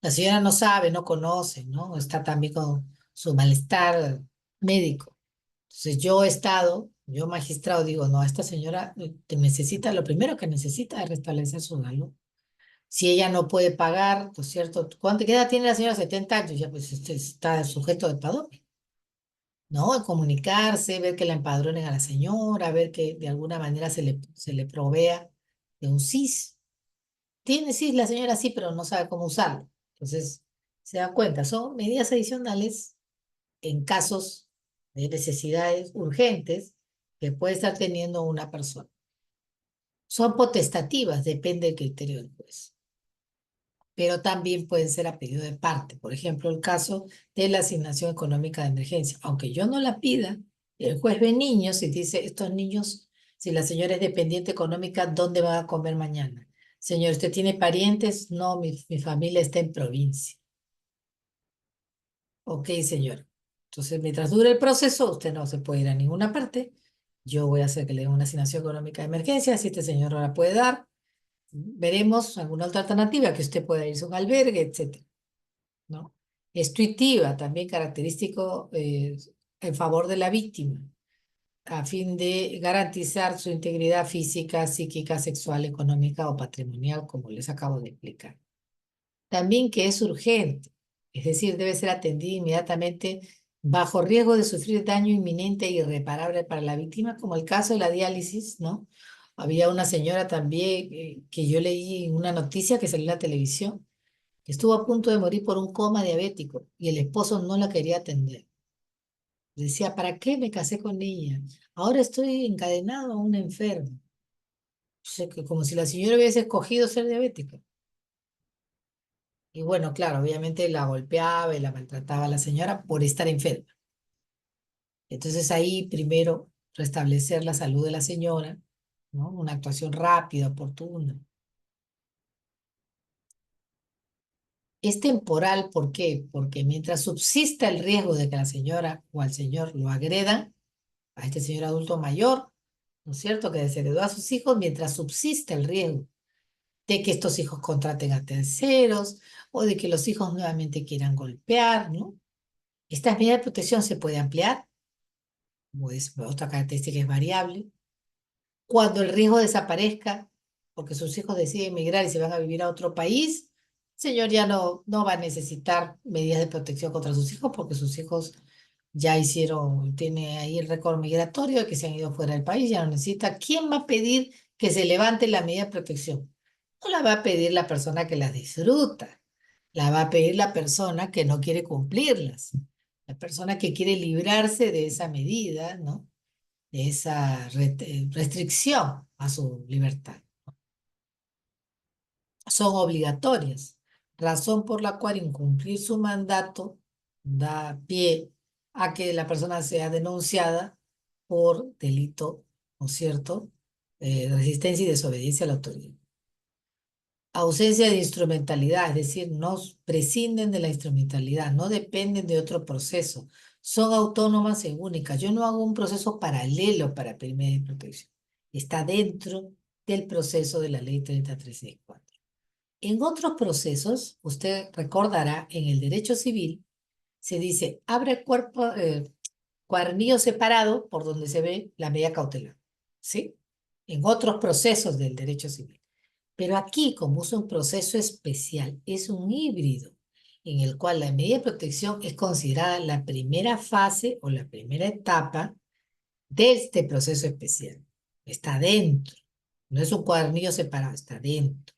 La señora no sabe, no conoce, ¿no? Está también con su malestar médico. Entonces yo magistrado, digo, no, esta señora te necesita, lo primero que necesita es restablecer su salud. Si ella no puede pagar, ¿no es cierto? ¿Cuánto qué edad tiene la señora? 70 años, ya pues está sujeto de padrón, ¿no? En comunicarse, ver que la empadronen a la señora, ver que de alguna manera se le provea de un CIS. Tiene CIS la señora sí, pero no sabe cómo usarlo. Entonces, se dan cuenta, son medidas adicionales en casos de necesidades urgentes que puede estar teniendo una persona. Son potestativas, depende del criterio del juez, pero también pueden ser a pedido de parte. Por ejemplo, el caso de la asignación económica de emergencia. Aunque yo no la pida, el juez ve niños y dice, estos niños, si la señora es dependiente económica, ¿dónde van a comer mañana? Señor, ¿usted tiene parientes? No, mi familia está en provincia. Ok, señor. Entonces, mientras dure el proceso, usted no se puede ir a ninguna parte. Yo voy a hacer que le den una asignación económica de emergencia, si este señor no la puede dar. Veremos alguna otra alternativa, que usted pueda irse a un albergue, etcétera, ¿no? Es tuitiva, también característico en favor de la víctima, a fin de garantizar su integridad física, psíquica, sexual, económica o patrimonial, como les acabo de explicar. También que es urgente, es decir, debe ser atendida inmediatamente bajo riesgo de sufrir daño inminente e irreparable para la víctima, como el caso de la diálisis, ¿no? Había una señora también que yo leí una noticia que salió en la televisión, que estuvo a punto de morir por un coma diabético y el esposo no la quería atender. Decía, ¿para qué me casé con ella? Ahora estoy encadenado a un enfermo. O sea, que como si la señora hubiese escogido ser diabética. Y bueno, claro, obviamente la golpeaba y la maltrataba a la señora por estar enferma. Entonces ahí primero restablecer la salud de la señora, ¿no? Una actuación rápida, oportuna. Es temporal, ¿por qué? Porque mientras subsista el riesgo de que la señora o al señor lo agredan, a este señor adulto mayor, ¿no es cierto?, que desheredó a sus hijos mientras subsiste el riesgo de que estos hijos contraten a terceros o de que los hijos nuevamente quieran golpear, ¿no? Esta medida de protección se puede ampliar, pues otra característica es variable. Cuando el riesgo desaparezca, porque sus hijos deciden emigrar y se van a vivir a otro país, el señor ya no va a necesitar medidas de protección contra sus hijos porque sus hijos ya hicieron, tiene ahí el récord migratorio de que se han ido fuera del país, ya no necesita. ¿Quién va a pedir que se levante la medida de protección? No la va a pedir la persona que las disfruta, la va a pedir la persona que no quiere cumplirlas, la persona que quiere librarse de esa medida, ¿no? De esa restricción a su libertad. Son obligatorias, razón por la cual incumplir su mandato da pie a que la persona sea denunciada por delito, ¿no es cierto?, resistencia y desobediencia a la autoridad. Ausencia de instrumentalidad, es decir, no prescinden de la instrumentalidad, no dependen de otro proceso, son autónomas y únicas. Yo no hago un proceso paralelo para pedir medida de protección. Está dentro del proceso de la ley 3364. En otros procesos, usted recordará, en el derecho civil, se dice, abre cuerpo, cuadernillo separado por donde se ve la medida cautelar, ¿sí? En otros procesos del derecho civil. Pero aquí, como es un proceso especial, es un híbrido, en el cual la medida de protección es considerada la primera fase o la primera etapa de este proceso especial. Está dentro, no es un cuadernillo separado, está dentro.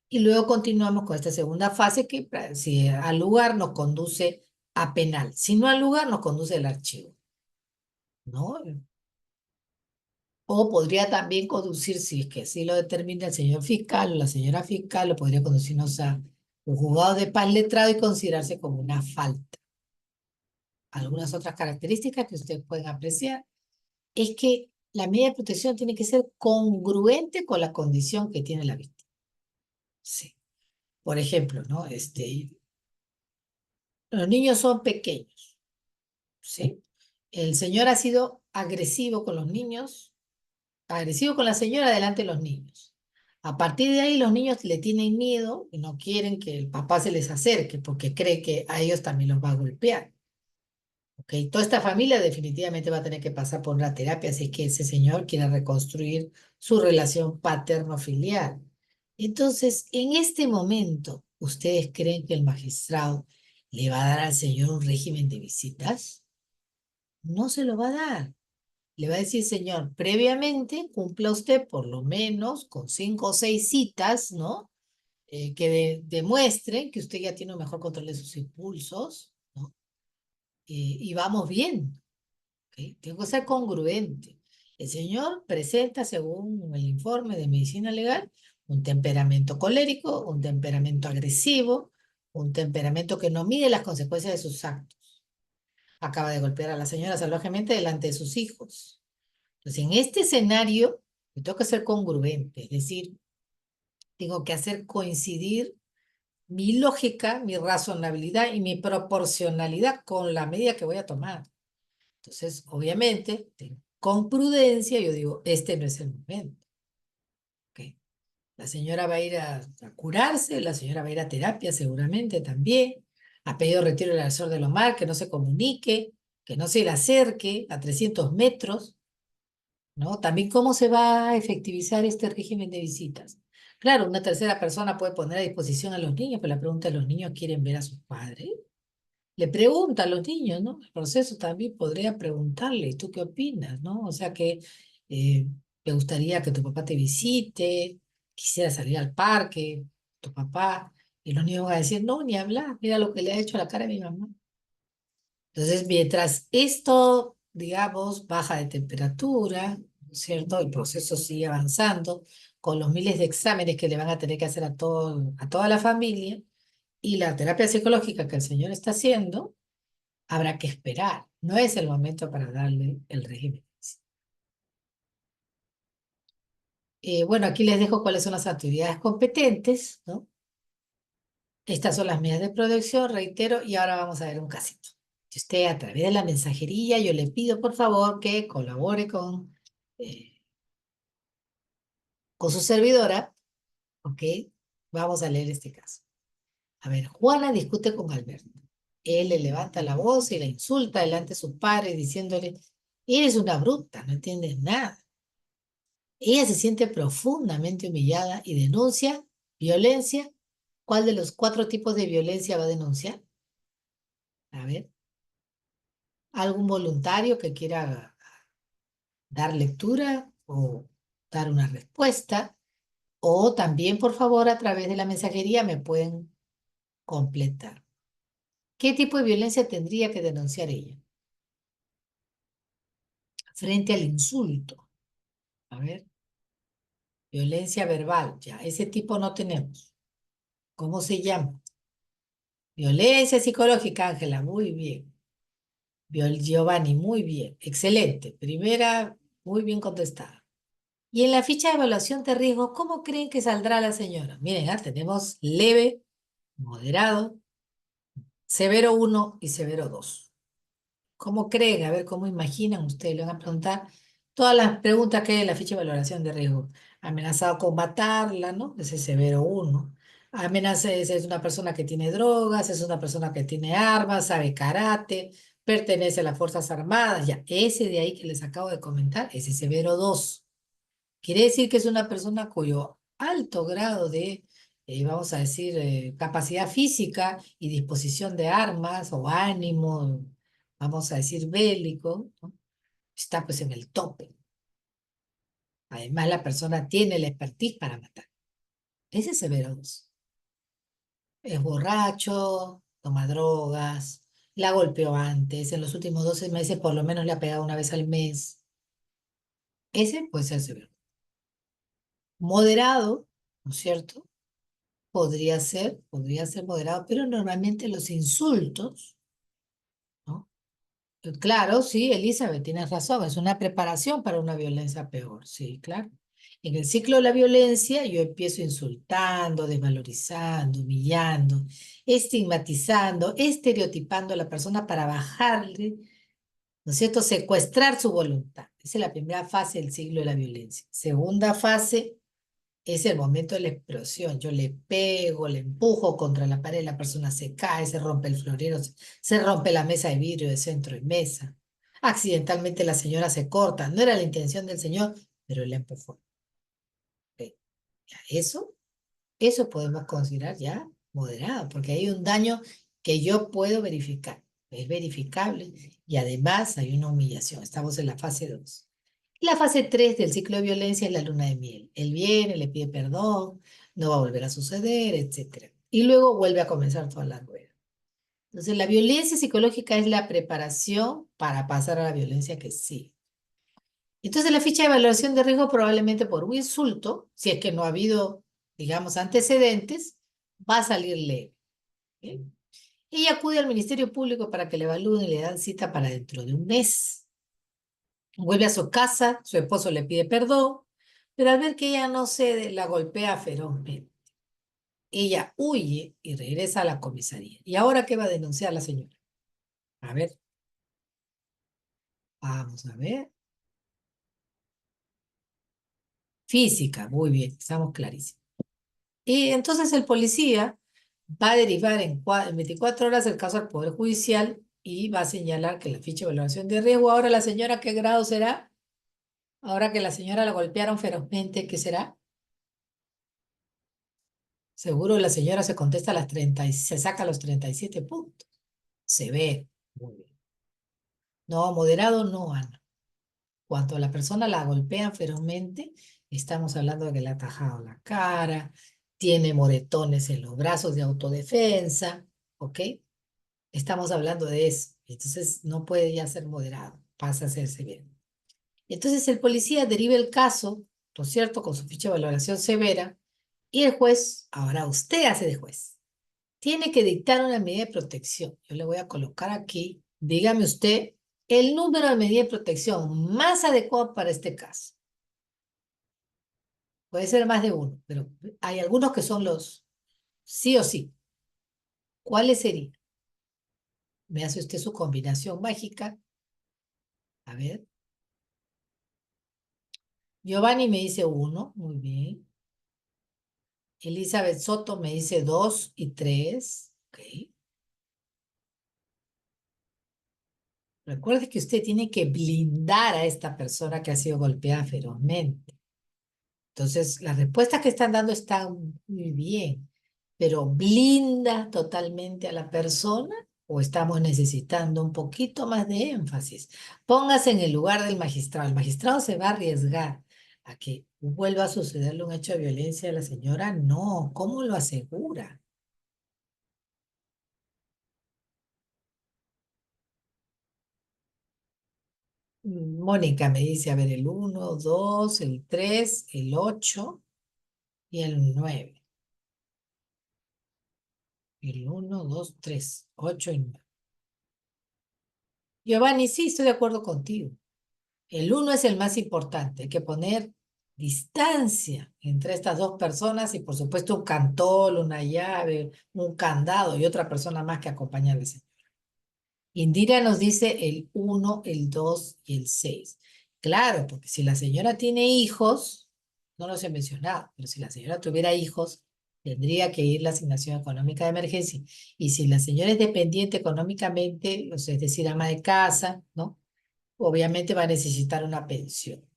Y luego continuamos con esta segunda fase que si al lugar nos conduce a penal, si no al lugar nos conduce al archivo, ¿no? O podría también conducir, si es que así lo determina el señor fiscal o la señora fiscal, lo podría conducirnos a un juzgado de paz letrado y considerarse como una falta. Algunas otras características que ustedes pueden apreciar es que la medida de protección tiene que ser congruente con la condición que tiene la víctima. Sí. Por ejemplo, ¿no? Los niños son pequeños, ¿sí? El señor ha sido agresivo con los niños, agresivo con la señora delante de los niños. A partir de ahí los niños le tienen miedo y no quieren que el papá se les acerque porque cree que a ellos también los va a golpear. ¿Ok? Toda esta familia definitivamente va a tener que pasar por una terapia si es que ese señor quiere reconstruir su relación paterno-filial. Entonces, en este momento, ¿ustedes creen que el magistrado le va a dar al señor un régimen de visitas? No se lo va a dar. Le va a decir, señor, previamente cumpla usted por lo menos con 5 o 6 citas, ¿no? Que demuestren que usted ya tiene un mejor control de sus impulsos, ¿no? Y vamos bien, ¿ok? Tengo que ser congruente. El señor presenta, según el informe de medicina legal, un temperamento colérico, un temperamento agresivo, un temperamento que no mide las consecuencias de sus actos. Acaba de golpear a la señora salvajemente delante de sus hijos. Entonces, en este escenario, yo tengo que ser congruente, es decir, tengo que hacer coincidir mi lógica, mi razonabilidad y mi proporcionalidad con la medida que voy a tomar. Entonces, obviamente, con prudencia, yo digo, este no es el momento. ¿Okay? La señora va a ir a curarse, la señora va a ir a terapia seguramente también. Ha pedido retiro del agresor de Omar, que no se comunique, que no se le acerque a 300 metros. ¿No? También cómo se va a efectivizar este régimen de visitas. Claro, una tercera persona puede poner a disposición a los niños, pero la pregunta es, ¿los niños quieren ver a sus padres? Le pregunta a los niños, ¿no? El proceso también podría preguntarle, ¿tú qué opinas, no? O sea que eh, te gustaría que tu papá te visite, quisiera salir al parque, tu papá, y los niños van a decir, no, ni hablar, mira lo que le ha hecho a la cara a mi mamá. Entonces, mientras esto, digamos, baja de temperatura, ¿no es cierto? El proceso sigue avanzando con los miles de exámenes que le van a tener que hacer a toda la familia y la terapia psicológica que el señor está haciendo, habrá que esperar. No es el momento para darle el régimen. Bueno, aquí les dejo cuáles son las autoridades competentes, ¿no? Estas son las medidas de protección, reitero, y ahora vamos a ver un casito. Si usted a través de la mensajería, yo le pido por favor que colabore con con su servidora, ¿ok? Vamos a leer este caso. A ver, Juana discute con Alberto. Él le levanta la voz y la insulta delante de sus padres diciéndole, eres una bruta, no entiendes nada. Ella se siente profundamente humillada y denuncia violencia. ¿Cuál de los 4 tipos de violencia va a denunciar? A ver, algún voluntario que quiera dar lectura o dar una respuesta, o también, por favor, a través de la mensajería me pueden completar. ¿Qué tipo de violencia tendría que denunciar ella? Frente al insulto. A ver, violencia verbal, ya, ese tipo no tenemos. ¿Cómo se llama? Violencia psicológica, Ángela, muy bien. Giovanni, muy bien, excelente. Primera, muy bien contestada. Y en la ficha de evaluación de riesgo, ¿cómo creen que saldrá la señora? Miren, tenemos leve, moderado, severo 1 y severo 2. ¿Cómo creen? A ver, ¿cómo imaginan ustedes? Le van a preguntar todas las preguntas que hay en la ficha de valoración de riesgo. Amenazado con matarla, ¿no? Ese es severo 1. Amenaza es una persona que tiene drogas, es una persona que tiene armas, sabe karate, pertenece a las Fuerzas Armadas. Ya, ese de ahí que les acabo de comentar, ese es severo 2. Quiere decir que es una persona cuyo alto grado de, vamos a decir, capacidad física y disposición de armas o ánimo, vamos a decir, bélico, ¿no? Está pues en el tope. Además, la persona tiene la expertise para matar. Ese es severo 2. Es borracho, toma drogas, la golpeó antes, en los últimos 12 meses por lo menos le ha pegado una vez al mes. Ese puede ser severo. Moderado, ¿no es cierto? Podría ser moderado, pero normalmente los insultos, ¿no? Claro, sí, Elizabeth, tienes razón, es una preparación para una violencia peor, sí, claro. En el ciclo de la violencia yo empiezo insultando, desvalorizando, humillando, estigmatizando, estereotipando a la persona para bajarle, ¿no es cierto? Secuestrar su voluntad. Esa es la primera fase del ciclo de la violencia. Segunda fase es el momento de la explosión. Yo le pego, le empujo contra la pared, la persona se cae, se rompe el florero, se rompe la mesa de vidrio de centro y mesa. Accidentalmente la señora se corta. No era la intención del señor, pero él la empujó. Ok, ya, eso podemos considerar ya moderado, porque hay un daño que yo puedo verificar. Es verificable y además hay una humillación. Estamos en la fase 2. La fase 3 del ciclo de violencia es la luna de miel. Él viene, le pide perdón, no va a volver a suceder, etc. Y luego vuelve a comenzar toda la rueda. Entonces, la violencia psicológica es la preparación para pasar a la violencia que sí. Entonces, la ficha de evaluación de riesgo probablemente por un insulto, si es que no ha habido, digamos, antecedentes, va a salir leve. ¿Bien? Ella acude al Ministerio Público para que le evalúen y le dan cita para dentro de un mes. Vuelve a su casa, su esposo le pide perdón, pero al ver que ella no cede, la golpea ferozmente. Ella huye y regresa a la comisaría. ¿Y ahora qué va a denunciar la señora? A ver, vamos a ver. Física, muy bien, estamos clarísimos. Y entonces el policía va a derivar en 24 horas el caso al Poder Judicial y va a señalar que la ficha de evaluación de riesgo, ahora la señora, ¿qué grado será? Ahora que la señora la golpearon ferozmente, ¿qué será? Seguro la señora se contesta a las 30 y se saca los 37 puntos. Se ve. Muy bien. No, moderado no, Ana. Cuando la persona la golpean ferozmente, estamos hablando de que le ha tajado la cara, tiene moretones en los brazos de autodefensa, ¿ok? Estamos hablando de eso. Entonces no puede ya ser moderado, pasa a ser severo. Entonces el policía deriva el caso, ¿no es cierto?, con su ficha de valoración severa, y el juez, ahora usted hace de juez, tiene que dictar una medida de protección. Yo le voy a colocar aquí, dígame usted, el número de medida de protección más adecuado para este caso. Puede ser más de uno, pero hay algunos que son los sí o sí. ¿Cuáles serían? Me hace usted su combinación mágica. A ver. Giovanni me dice 1, muy bien. Elizabeth Soto me dice 2 y 3. Ok. Recuerde que usted tiene que blindar a esta persona que ha sido golpeada ferozmente. Entonces, las respuestas que están dando están muy bien, pero ¿blinda totalmente a la persona o estamos necesitando un poquito más de énfasis? Póngase en el lugar del magistrado. El magistrado se va a arriesgar a que vuelva a sucederle un hecho de violencia a la señora. No, ¿cómo lo asegura? Mónica me dice, a ver, el 1, 2, el 3, el 8 y el 9. El 1, 2, 3, 8 y 9. Giovanni, sí, estoy de acuerdo contigo. El 1 es el más importante. Hay que poner distancia entre estas dos personas y, por supuesto, un cantol, una llave, un candado y otra persona más que acompañarles. Indira nos dice el 1, el 2 y el 6. Claro, porque si la señora tiene hijos, no los he mencionado, pero si la señora tuviera hijos, tendría que ir la asignación económica de emergencia. Y si la señora es dependiente económicamente, o sea, es decir, ama de casa, ¿no? Obviamente va a necesitar una pensión.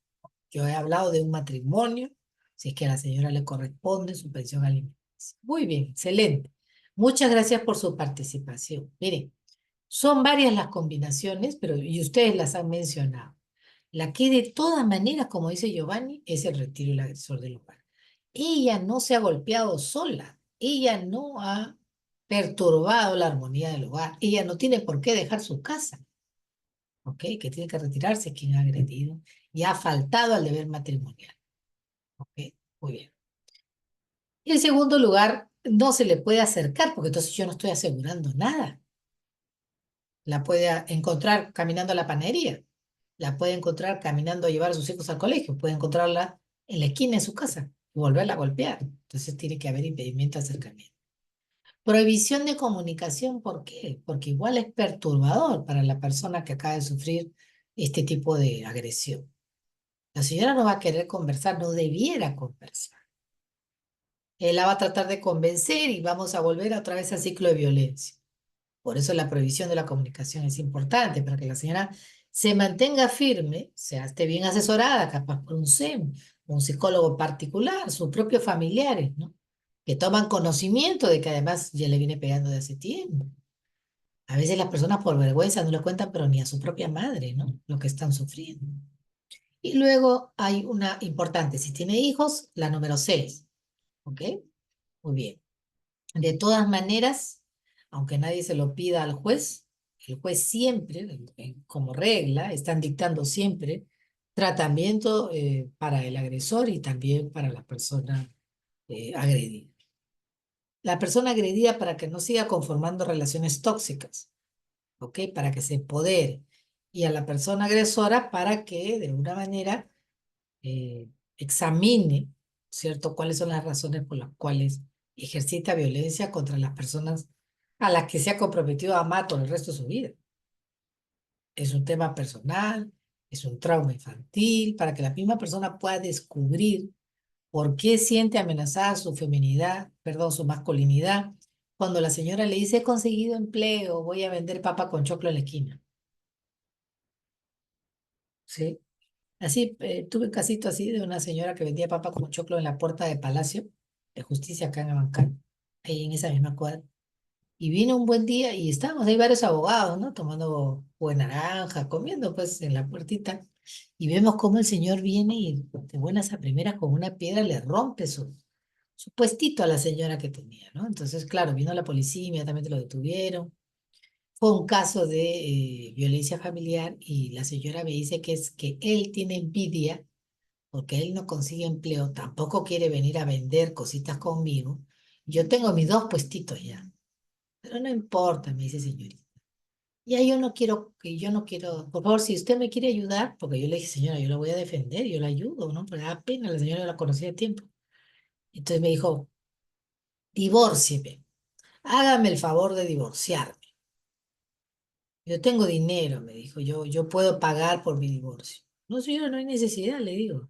Yo he hablado de un matrimonio, si es que a la señora le corresponde su pensión alimenticia. Muy bien, excelente. Muchas gracias por su participación. Miren, son varias las combinaciones, pero y ustedes las han mencionado. La que de todas maneras, como dice Giovanni, es el retiro del agresor del hogar. Ella no se ha golpeado sola, ella no ha perturbado la armonía del hogar, ella no tiene por qué dejar su casa, ¿ok? Que tiene que retirarse quien ha agredido y ha faltado al deber matrimonial, ¿ok? Muy bien. Y en segundo lugar, no se le puede acercar porque entonces yo no estoy asegurando nada. La puede encontrar caminando a la panadería, la puede encontrar caminando a llevar a sus hijos al colegio, puede encontrarla en la esquina de su casa y volverla a golpear. Entonces tiene que haber impedimento de acercamiento. Prohibición de comunicación, ¿por qué? Porque igual es perturbador para la persona que acaba de sufrir este tipo de agresión. La señora no va a querer conversar, no debiera conversar. Él la va a tratar de convencer y vamos a volver otra vez al ciclo de violencia. Por eso la prohibición de la comunicación es importante, para que la señora se mantenga firme, sea, esté bien asesorada, capaz por un SEM, un psicólogo particular, sus propios familiares, ¿no? Que toman conocimiento de que además ya le viene pegando de hace tiempo. A veces las personas por vergüenza no le cuentan, pero ni a su propia madre, ¿no? Lo que están sufriendo. Y luego hay una importante, si tiene hijos, la número 6, ¿ok? Muy bien. De todas maneras, aunque nadie se lo pida al juez, el juez siempre, como regla, están dictando siempre tratamiento para el agresor y también para la persona agredida. La persona agredida para que no siga conformando relaciones tóxicas, ¿ok? Para que se empodere. Y a la persona agresora para que de alguna manera examine, ¿cierto?, cuáles son las razones por las cuales ejercita violencia contra las personas a las que se ha comprometido a amar por el resto de su vida. Es un tema personal, es un trauma infantil, para que la misma persona pueda descubrir por qué siente amenazada su feminidad, perdón, su masculinidad, cuando la señora le dice, he conseguido empleo, voy a vender papa con choclo en la esquina. ¿Sí? Así, tuve un casito así de una señora que vendía papa con choclo en la puerta de Palacio de Justicia acá en Abancay, ahí en esa misma cuadra. Y vino un buen día y estábamos ahí varios abogados, ¿no? Tomando jugo de naranja, comiendo pues en la puertita. Y vemos cómo el señor viene y de buenas a primeras con una piedra le rompe su puestito a la señora que tenía, ¿no? Entonces, claro, vino la policía, inmediatamente lo detuvieron. Fue un caso de violencia familiar y la señora me dice que es que él tiene envidia porque él no consigue empleo, tampoco quiere venir a vender cositas conmigo. Yo tengo mis dos puestitos ya, pero no importa, me dice señorita. Ya yo no quiero, por favor, si usted me quiere ayudar, porque yo le dije, señora, yo la voy a defender, yo la ayudo, ¿no? Pero da pena, la señora la conocía de tiempo. Entonces me dijo, divórcieme, hágame el favor de divorciarme. Yo tengo dinero, me dijo, yo puedo pagar por mi divorcio. No, señora, no hay necesidad, le digo.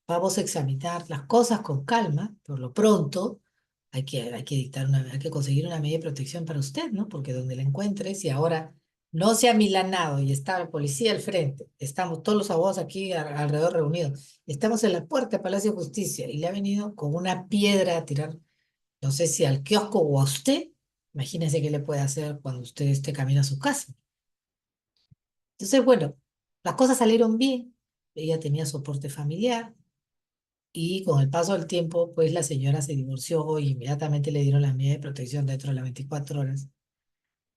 vamos a examinar las cosas con calma. Por lo pronto, hay que conseguir una medida de protección para usted, ¿no? Porque donde la encuentre, si ahora no se ha milanado y está la policía al frente, estamos todos los abogados aquí alrededor reunidos, estamos en la puerta del Palacio de Justicia y le ha venido con una piedra a tirar, no sé si al kiosco o a usted, imagínese qué le puede hacer cuando usted esté camino a su casa. Entonces, bueno, las cosas salieron bien, ella tenía soporte familiar y con el paso del tiempo, pues la señora se divorció y inmediatamente le dieron las medidas de protección dentro de las 24 horas.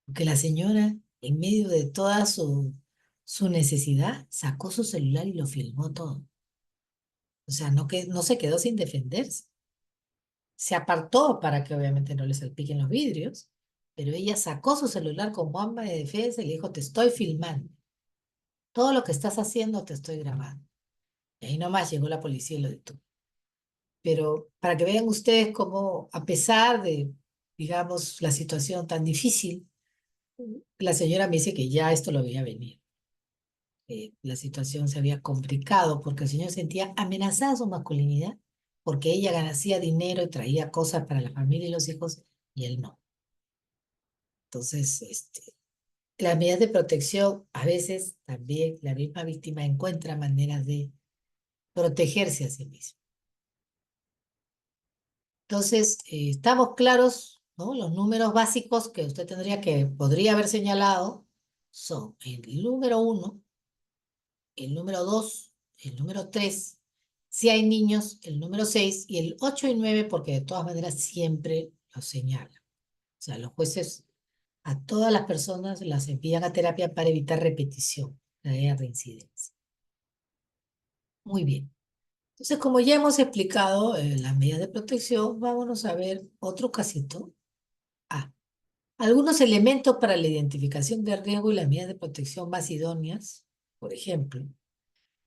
Porque la señora, en medio de toda su necesidad, sacó su celular y lo filmó todo. O sea, no se quedó sin defenderse. Se apartó para que obviamente no le salpiquen los vidrios, pero ella sacó su celular como arma de defensa y le dijo, te estoy filmando. Todo lo que estás haciendo te estoy grabando. Y ahí nomás llegó la policía y lo detuvo. Pero para que vean ustedes cómo, a pesar de, digamos, la situación tan difícil, la señora me dice que ya esto lo veía venir. La situación se había complicado porque el señor sentía amenazada su masculinidad, porque ella ganaba dinero y traía cosas para la familia y los hijos, y él no. Entonces, las medidas de protección, a veces también la misma víctima encuentra maneras de protegerse a sí misma. Entonces, estamos claros, ¿no? Los números básicos que usted podría haber señalado son el número 1, el número 2, el número 3, si hay niños, el número 6 y el 8 y 9, porque de todas maneras siempre los señalan. O sea, los jueces a todas las personas las envían a terapia para evitar repetición, la reincidencia. Muy bien. Entonces, como ya hemos explicado las medidas de protección, vámonos a ver otro casito. Algunos elementos para la identificación de riesgo y las medidas de protección más idóneas. Por ejemplo,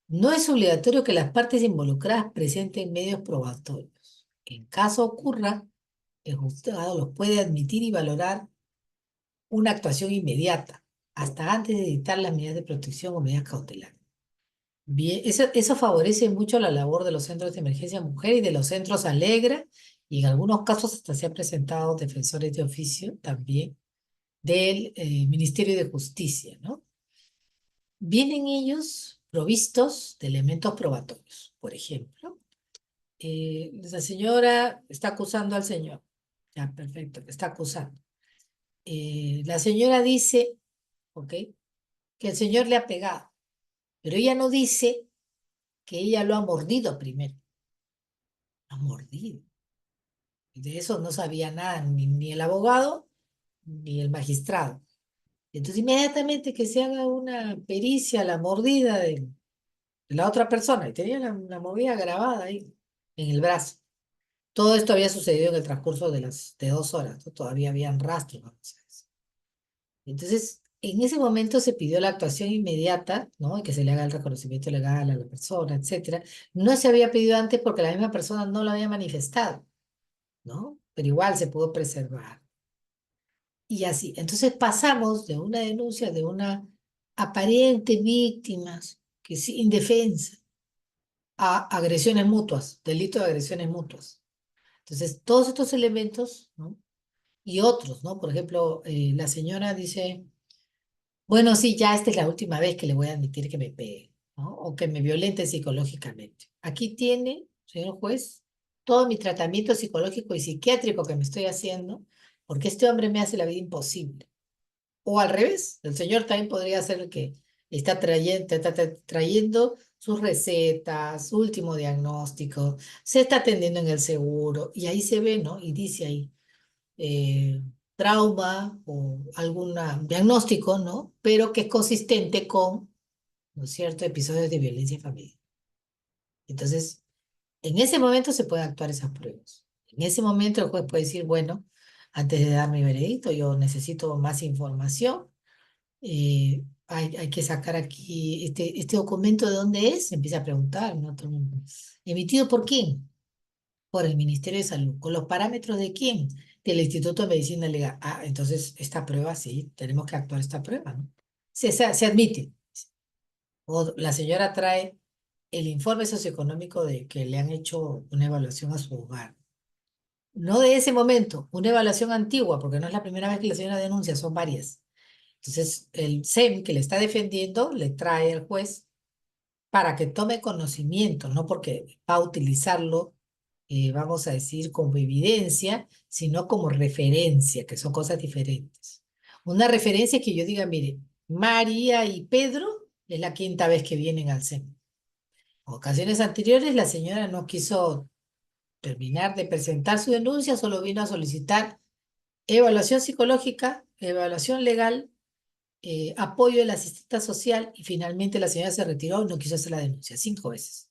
no es obligatorio que las partes involucradas presenten medios probatorios. En caso ocurra, el juzgado los puede admitir y valorar una actuación inmediata, hasta antes de dictar las medidas de protección o medidas cautelares. Bien, eso favorece mucho la labor de los centros de emergencia mujer y de los centros Alegra, y en algunos casos hasta se han presentado defensores de oficio también del Ministerio de Justicia, ¿no? Vienen ellos provistos de elementos probatorios. Por ejemplo, la señora está acusando al señor. Ya, perfecto, está acusando. La señora dice, ¿ok?, que el señor le ha pegado, pero ella no dice que ella lo ha mordido primero. Lo ha mordido. De eso no sabía nada ni el abogado ni el magistrado. Entonces, inmediatamente que se haga una pericia a la mordida de la otra persona, y tenía la mordida grabada ahí en el brazo. Todo esto había sucedido en el transcurso de 2 horas, ¿no? Todavía habían rastros, vamos a decir. Entonces, en ese momento se pidió la actuación inmediata, ¿no? Y que se le haga el reconocimiento legal a la persona, etcétera. No se había pedido antes porque la misma persona no lo había manifestado, ¿no? Pero igual se pudo preservar. Y así. Entonces pasamos de una denuncia de una aparente víctima que es indefensa a agresiones mutuas, delito de agresiones mutuas. Entonces, todos estos elementos, ¿no? Y otros, ¿no? Por ejemplo, la señora dice, bueno, sí, ya esta es la última vez que le voy a admitir que me pegue, ¿no? O que me violente psicológicamente. Aquí tiene, señor juez, todo mi tratamiento psicológico y psiquiátrico que me estoy haciendo, porque este hombre me hace la vida imposible. O al revés, el señor también podría ser el que está trayendo sus recetas, su último diagnóstico, se está atendiendo en el seguro, y ahí se ve, ¿no? Y dice ahí, eh, trauma o algún diagnóstico, ¿no? Pero que es consistente con, ¿no es cierto?, episodios de violencia familiar. Entonces, en ese momento se pueden actuar esas pruebas. En ese momento el juez puede decir, bueno, antes de dar mi veredicto, yo necesito más información. Hay que sacar aquí este documento, ¿de dónde es? Se empieza a preguntar, ¿no? Todo el mundo. ¿Emitido por quién? Por el Ministerio de Salud. ¿Con los parámetros de quién? Del Instituto de Medicina Legal. Ah, entonces esta prueba, sí, tenemos que actuar esta prueba, ¿no? Se admite. O la señora trae el informe socioeconómico de que le han hecho una evaluación a su hogar. No de ese momento, una evaluación antigua, porque no es la primera vez que la señora denuncia, son varias. Entonces, el SEM que le está defendiendo le trae al juez para que tome conocimiento, no porque va a utilizarlo, vamos a decir, como evidencia, sino como referencia, que son cosas diferentes. Una referencia es que yo diga, mire, María y Pedro es la quinta vez que vienen al SEM. Ocasiones anteriores la señora no quiso terminar de presentar su denuncia, solo vino a solicitar evaluación psicológica, evaluación legal, apoyo de la asistente social y finalmente la señora se retiró y no quiso hacer la denuncia 5 veces.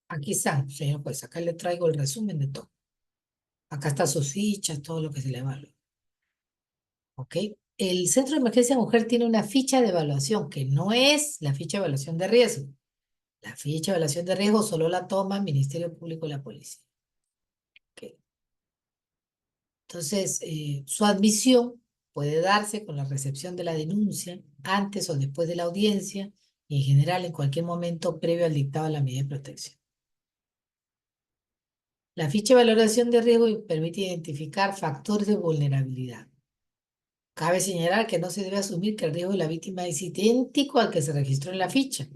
Aquí está, señor juez, acá le traigo el resumen de todo. Acá están sus fichas, todo lo que se le evalúa. ¿Ok? El Centro de Emergencia Mujer tiene una ficha de evaluación que no es la ficha de evaluación de riesgo. La ficha de evaluación de riesgo solo la toma el Ministerio Público y la policía. ¿Ok? Entonces, su admisión puede darse con la recepción de la denuncia, antes o después de la audiencia, y en general en cualquier momento previo al dictado de la medida de protección. La ficha de valoración de riesgo permite identificar factores de vulnerabilidad. Cabe señalar que no se debe asumir que el riesgo de la víctima es idéntico al que se registró en la ficha,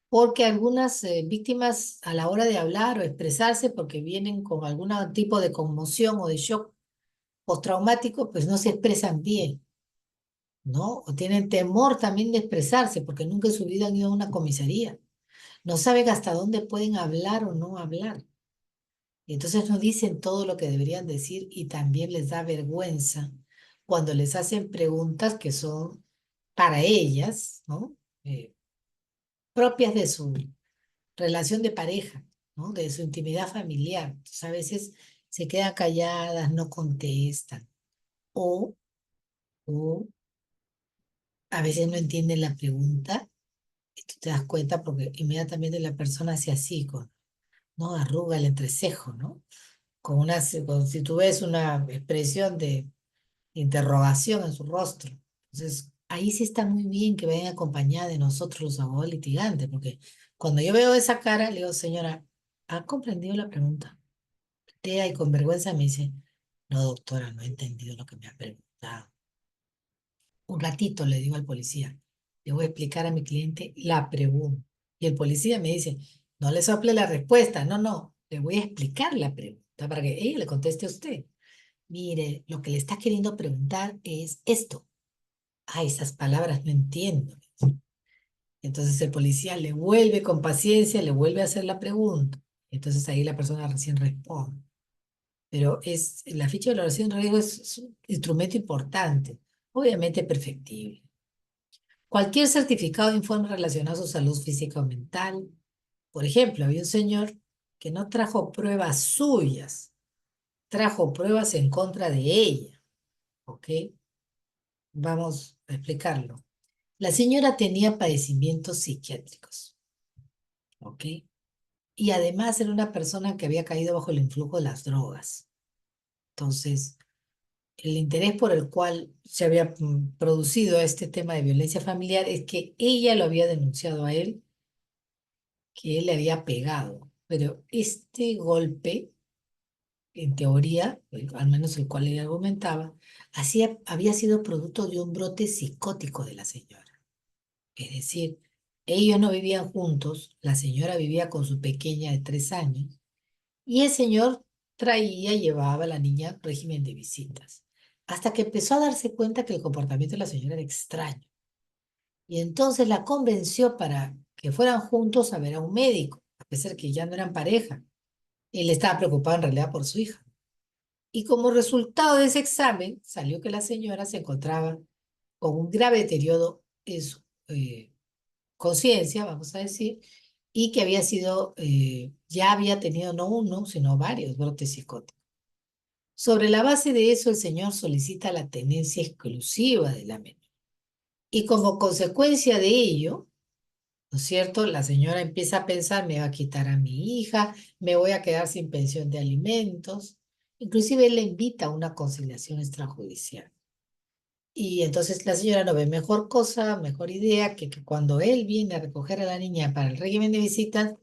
porque algunas víctimas a la hora de hablar o expresarse, porque vienen con algún tipo de conmoción o de shock postraumático, pues no se expresan bien, ¿no? O tienen temor también de expresarse, porque nunca en su vida han ido a una comisaría. No saben hasta dónde pueden hablar o no hablar. Y entonces no dicen todo lo que deberían decir y también les da vergüenza cuando les hacen preguntas que son para ellas, ¿no? Propias de su relación de pareja, ¿no? De su intimidad familiar. Entonces, a veces se quedan calladas, no contestan. O, o a veces no entienden la pregunta. Y tú te das cuenta porque inmediatamente la persona hace así, ¿no? Arruga el entrecejo, ¿no? Si tú ves una expresión de interrogación en su rostro. Entonces, ahí sí está muy bien que vayan acompañada de nosotros los abogados litigantes, porque cuando yo veo esa cara, le digo, señora, ¿ha comprendido la pregunta? Tea y con vergüenza me dice, no, doctora, no he entendido lo que me ha preguntado. Un ratito le digo al policía, le voy a explicar a mi cliente la pregunta. Y el policía me dice, no le sople la respuesta, no, no, le voy a explicar la pregunta para que ella le conteste a usted. Mire, lo que le está queriendo preguntar es esto. Ay, esas palabras no entiendo. Entonces el policía le vuelve con paciencia, le vuelve a hacer la pregunta. Entonces ahí la persona recién responde. Pero la ficha de valoración de riesgo es un instrumento importante, obviamente perfectible. Cualquier certificado de informe relacionado a su salud física o mental. Por ejemplo, había un señor que no trajo pruebas suyas, trajo pruebas en contra de ella. ¿Ok? Vamos a explicarlo. La señora tenía padecimientos psiquiátricos, ¿ok? Y además era una persona que había caído bajo el influjo de las drogas. Entonces, el interés por el cual se había producido este tema de violencia familiar es que ella lo había denunciado a él, que él le había pegado. Pero este golpe, en teoría, al menos el cual ella argumentaba, había sido producto de un brote psicótico de la señora. Es decir, ellos no vivían juntos, la señora vivía con su pequeña de 3 años y el señor traía, llevaba a la niña al régimen de visitas, hasta que empezó a darse cuenta que el comportamiento de la señora era extraño. Y entonces la convenció para que fueran juntos a ver a un médico, a pesar que ya no eran pareja. Él estaba preocupado en realidad por su hija. Y como resultado de ese examen, salió que la señora se encontraba con un grave deterioro en su conciencia, vamos a decir, y que ya había tenido no uno, sino varios brotes psicóticos. Sobre la base de eso, el señor solicita la tenencia exclusiva de la menor. Y como consecuencia de ello, ¿no es cierto? La señora empieza a pensar, me va a quitar a mi hija, me voy a quedar sin pensión de alimentos. Inclusive él le invita a una conciliación extrajudicial. Y entonces la señora no ve mejor cosa, mejor idea que cuando él viene a recoger a la niña para el régimen de visitas,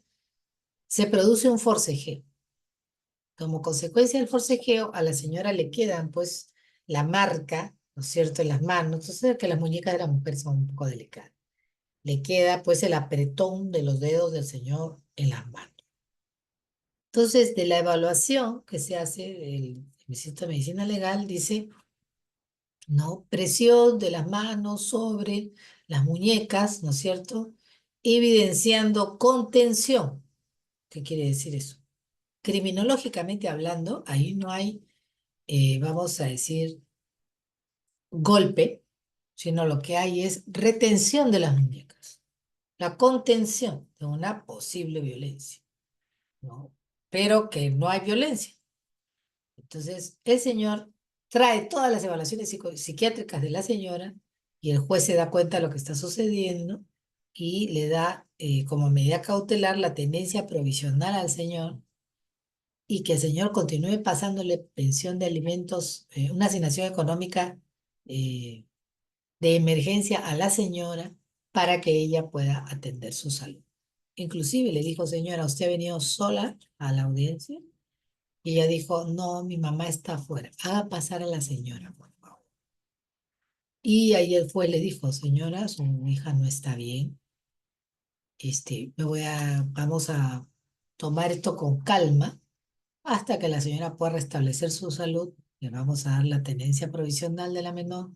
se produce un forcejeo. Como consecuencia del forcejeo, a la señora le quedan pues la marca, ¿no es cierto?, en las manos. Entonces, que las muñecas de la mujer son un poco delicadas. Le queda pues el apretón de los dedos del señor en las manos. Entonces, de la evaluación que se hace del Instituto de Medicina Legal, dice, no, presión de las manos sobre las muñecas, ¿no es cierto?, evidenciando contención. ¿Qué quiere decir eso? Criminológicamente hablando, ahí no hay, vamos a decir, golpe, sino lo que hay es retención de las muñecas, la contención de una posible violencia, ¿no? Pero que no hay violencia. Entonces, el señor trae todas las evaluaciones psiquiátricas de la señora y el juez se da cuenta de lo que está sucediendo y le da como medida cautelar la tenencia provisional al señor y que el señor continúe pasándole pensión de alimentos, una asignación económica eh, de emergencia a la señora para que ella pueda atender su salud. Inclusive le dijo, señora, ¿usted ha venido sola a la audiencia? Y ella dijo, no, mi mamá está afuera. Haga pasar a la señora, por favor. Y ahí el juez le dijo, señora, su hija no está bien. Vamos a tomar esto con calma hasta que la señora pueda restablecer su salud. Le vamos a dar la tenencia provisional de la menor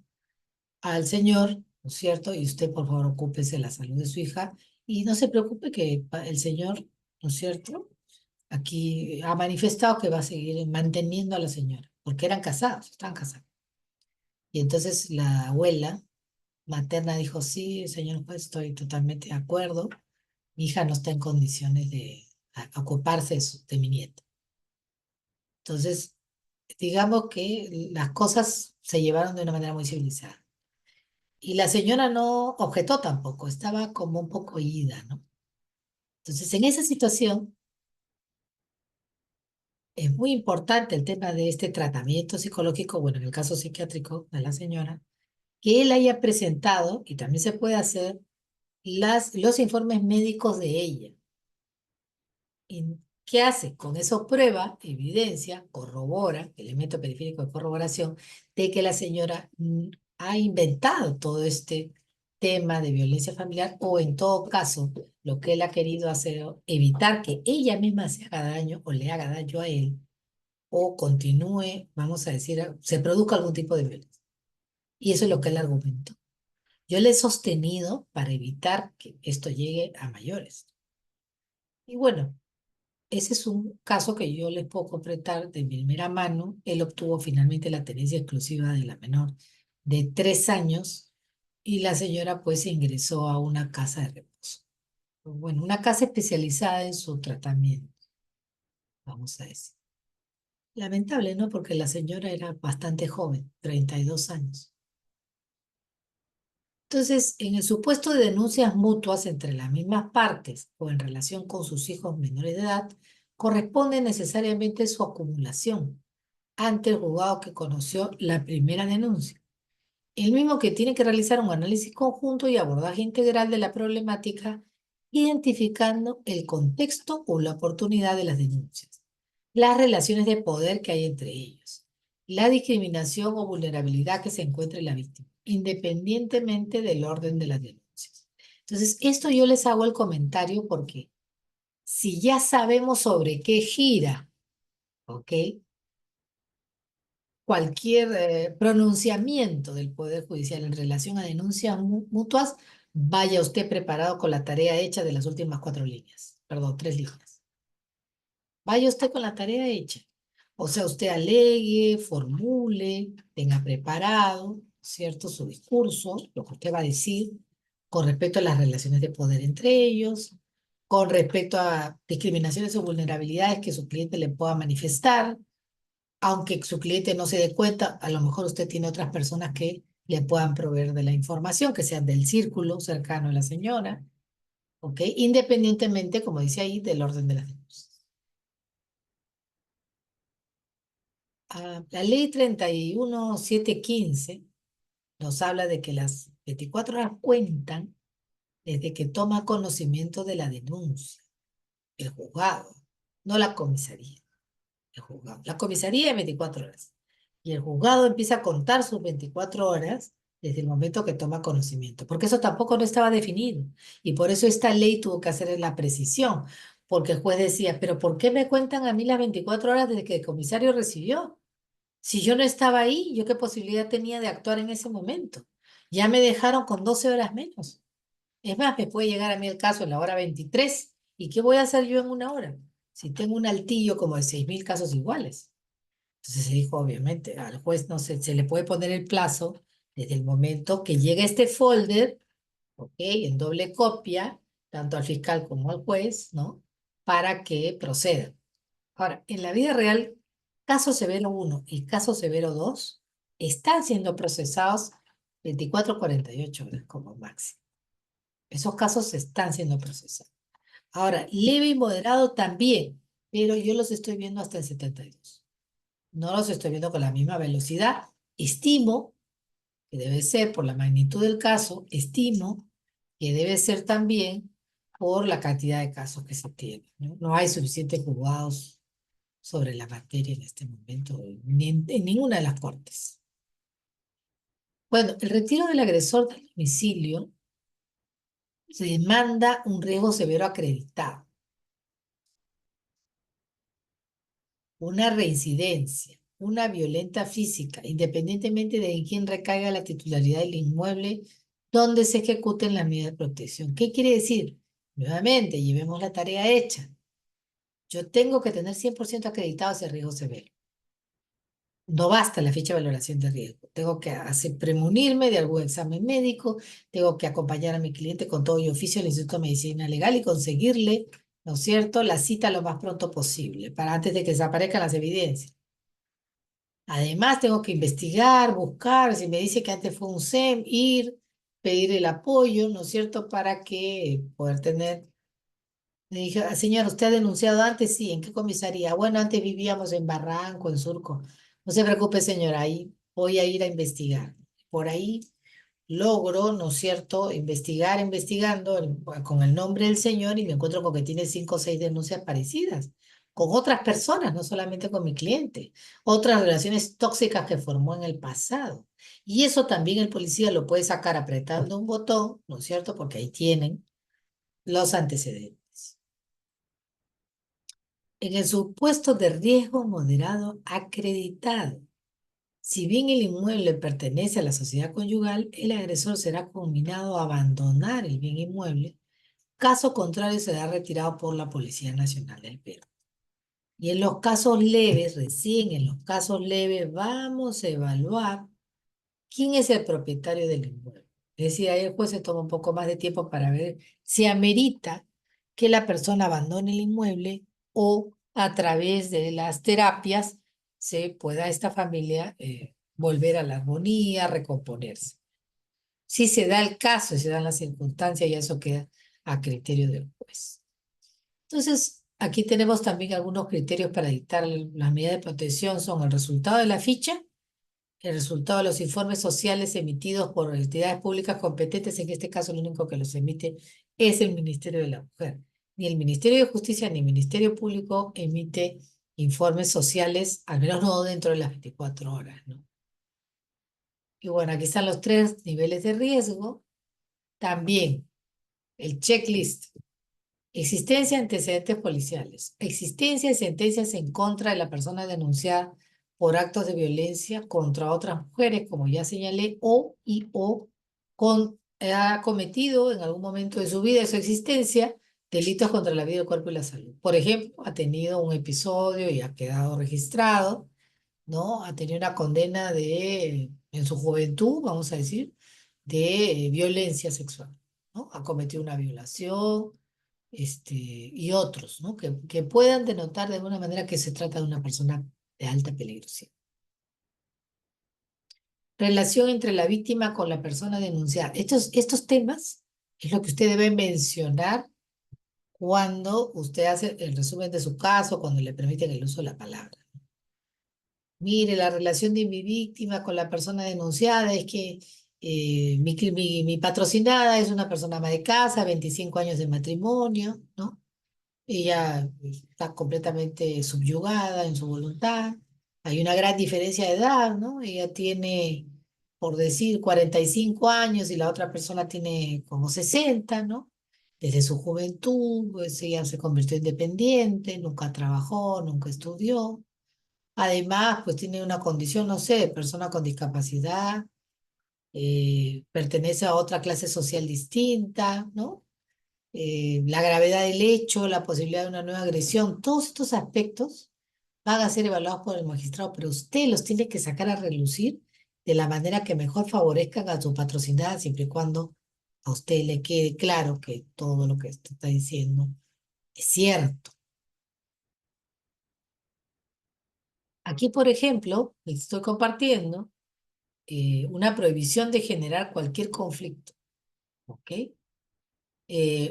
al señor, ¿no es cierto? Y usted, por favor, ocúpese de la salud de su hija y no se preocupe que el señor, ¿no es cierto? Aquí ha manifestado que va a seguir manteniendo a la señora, porque eran casados, estaban casados. Y entonces la abuela materna dijo, sí, señor juez, estoy totalmente de acuerdo. Mi hija no está en condiciones de ocuparse de mi nieta. Entonces, digamos que las cosas se llevaron de una manera muy civilizada. Y la señora no objetó tampoco, estaba como un poco ida, ¿no? Entonces, en esa situación, es muy importante el tema de este tratamiento psicológico, bueno, en el caso psiquiátrico de la señora, que él haya presentado, y también se puede hacer, los informes médicos de ella. ¿Y qué hace? Con eso prueba, evidencia, corrobora, elemento periférico de corroboración, de que la señora ha inventado todo este tema de violencia familiar o en todo caso, lo que él ha querido hacer, evitar que ella misma se haga daño o le haga daño a él o continúe, vamos a decir, se produzca algún tipo de violencia. Y eso es lo que él argumentó. Yo le he sostenido para evitar que esto llegue a mayores. Y bueno, ese es un caso que yo les puedo completar de primera mano. Él obtuvo finalmente la tenencia exclusiva de la menor de 3 años y la señora pues ingresó a una casa de reposo. Bueno, una casa especializada en su tratamiento, vamos a decir. Lamentable, ¿no? Porque la señora era bastante joven, 32 años. Entonces, en el supuesto de denuncias mutuas entre las mismas partes o en relación con sus hijos menores de edad, corresponde necesariamente su acumulación ante el juzgado que conoció la primera denuncia. El mismo que tiene que realizar un análisis conjunto y abordaje integral de la problemática, identificando el contexto o la oportunidad de las denuncias, las relaciones de poder que hay entre ellos, la discriminación o vulnerabilidad que se encuentra en la víctima, independientemente del orden de las denuncias. Entonces, esto yo les hago el comentario porque si ya sabemos sobre qué gira, ¿ok?, cualquier pronunciamiento del Poder Judicial en relación a denuncias mutuas, vaya usted preparado con la tarea hecha de las últimas 4 líneas, perdón, 3 líneas. Vaya usted con la tarea hecha. O sea, usted alegue, formule, tenga preparado, ¿cierto?, su discurso, lo que usted va a decir con respecto a las relaciones de poder entre ellos, con respecto a discriminaciones o vulnerabilidades que su cliente le pueda manifestar, aunque su cliente no se dé cuenta, a lo mejor usted tiene otras personas que le puedan proveer de la información, que sean del círculo cercano a la señora, ¿ok? Independientemente, como dice ahí, del orden de las denuncias. La ley 31715 nos habla de que las 24 horas cuentan desde que toma conocimiento de la denuncia, el juzgado, no la comisaría, el juzgado. La comisaría es 24 horas y el juzgado empieza a contar sus 24 horas desde el momento que toma conocimiento, porque eso tampoco no estaba definido y por eso esta ley tuvo que hacer la precisión, porque el juez decía, pero ¿por qué me cuentan a mí las 24 horas desde que el comisario recibió? Si yo no estaba ahí, ¿yo qué posibilidad tenía de actuar en ese momento? Ya me dejaron con 12 horas menos. Es más, me puede llegar a mí el caso en la hora 23. ¿Y qué voy a hacer yo en una hora? Si tengo un altillo como de 6.000 casos iguales. Entonces se dijo, obviamente, al juez no se le puede poner el plazo desde el momento que llegue este folder, ¿ok? En doble copia, tanto al fiscal como al juez, ¿no? Para que proceda. Ahora, en la vida real, caso severo 1 y caso severo 2 están siendo procesados 24 a 48 horas como máximo. Esos casos están siendo procesados. Ahora, leve y moderado también, pero yo los estoy viendo hasta el 72. No los estoy viendo con la misma velocidad. Estimo que debe ser por la magnitud del caso, estimo que debe ser también por la cantidad de casos que se tienen, ¿no? No hay suficientes juzgados sobre la materia en este momento, ni en ninguna de las cortes. Bueno, el retiro del agresor del domicilio se demanda un riesgo severo acreditado, una reincidencia, una violenta física, independientemente de en quién recaiga la titularidad del inmueble donde se ejecuten las medidas de protección. ¿Qué quiere decir? Nuevamente, llevemos la tarea hecha. Yo tengo que tener 100% acreditado ese riesgo severo. No basta la ficha de valoración de riesgo. Tengo que premunirme de algún examen médico, tengo que acompañar a mi cliente con todo y oficio al Instituto de Medicina Legal y conseguirle, ¿no es cierto?, la cita lo más pronto posible, para antes de que desaparezcan las evidencias. Además, tengo que investigar, buscar, si me dice que antes fue un SEM, ir, pedir el apoyo, ¿no es cierto?, para que poder tener. Le dije, "Ah, señor, ¿usted ha denunciado antes? Sí, ¿en qué comisaría? Bueno, antes vivíamos en Barranco, en Surco. No se preocupe, señora, ahí voy a ir a investigar. Por ahí logro, ¿no es cierto?, investigar, investigando con el nombre del señor y me encuentro con que tiene 5 o 6 denuncias parecidas, con otras personas, no solamente con mi cliente, otras relaciones tóxicas que formó en el pasado. Y eso también el policía lo puede sacar apretando un botón, ¿no es cierto?, porque ahí tienen los antecedentes. En el supuesto de riesgo moderado acreditado, si bien el inmueble pertenece a la sociedad conyugal, el agresor será conminado a abandonar el bien inmueble, caso contrario será retirado por la Policía Nacional del Perú. Y en los casos leves, recién en los casos leves, vamos a evaluar quién es el propietario del inmueble. Es decir, ahí el juez se toma un poco más de tiempo para ver si amerita que la persona abandone el inmueble o a través de las terapias se pueda esta familia volver a la armonía, recomponerse. Si se da el caso, si se dan las circunstancias, ya eso queda a criterio del juez. Entonces, aquí tenemos también algunos criterios para dictar las medidas de protección. Son el resultado de la ficha, el resultado de los informes sociales emitidos por entidades públicas competentes. En este caso, lo único que los emite es el Ministerio de la Mujer. Ni el Ministerio de Justicia ni el Ministerio Público emite informes sociales, al menos no dentro de las 24 horas, ¿no? Y bueno, aquí están los 3 niveles de riesgo. También el checklist. Existencia de antecedentes policiales. Existencia de sentencias en contra de la persona denunciada por actos de violencia contra otras mujeres, como ya señalé, o ha cometido en algún momento de su vida, de su existencia, delitos contra la vida, el cuerpo y la salud. Por ejemplo, ha tenido un episodio y ha quedado registrado, ¿no? Ha tenido una condena en su juventud, vamos a decir, de violencia sexual, ¿no? Ha cometido una violación, y otros, ¿no? Que puedan denotar de alguna manera que se trata de una persona de alta peligrosidad. Relación entre la víctima con la persona denunciada. Estos temas es lo que usted debe mencionar cuando usted hace el resumen de su caso, cuando le permiten el uso de la palabra. Mire, la relación de mi víctima con la persona denunciada es que Mi patrocinada es una persona ama de casa, 25 años de matrimonio, ¿no? Ella está completamente subyugada en su voluntad. Hay una gran diferencia de edad, ¿no? Ella tiene, por decir, 45 años y la otra persona tiene como 60, ¿no? Desde su juventud, pues ella se convirtió en independiente, nunca trabajó, nunca estudió. Además, pues tiene una condición, no sé, persona con discapacidad, pertenece a otra clase social distinta, ¿no? La gravedad del hecho, la posibilidad de una nueva agresión, todos estos aspectos van a ser evaluados por el magistrado, pero usted los tiene que sacar a relucir de la manera que mejor favorezcan a su patrocinada, siempre y cuando a usted le quede claro que todo lo que usted está diciendo es cierto. Aquí, por ejemplo, les estoy compartiendo una prohibición de generar cualquier conflicto, ¿ok?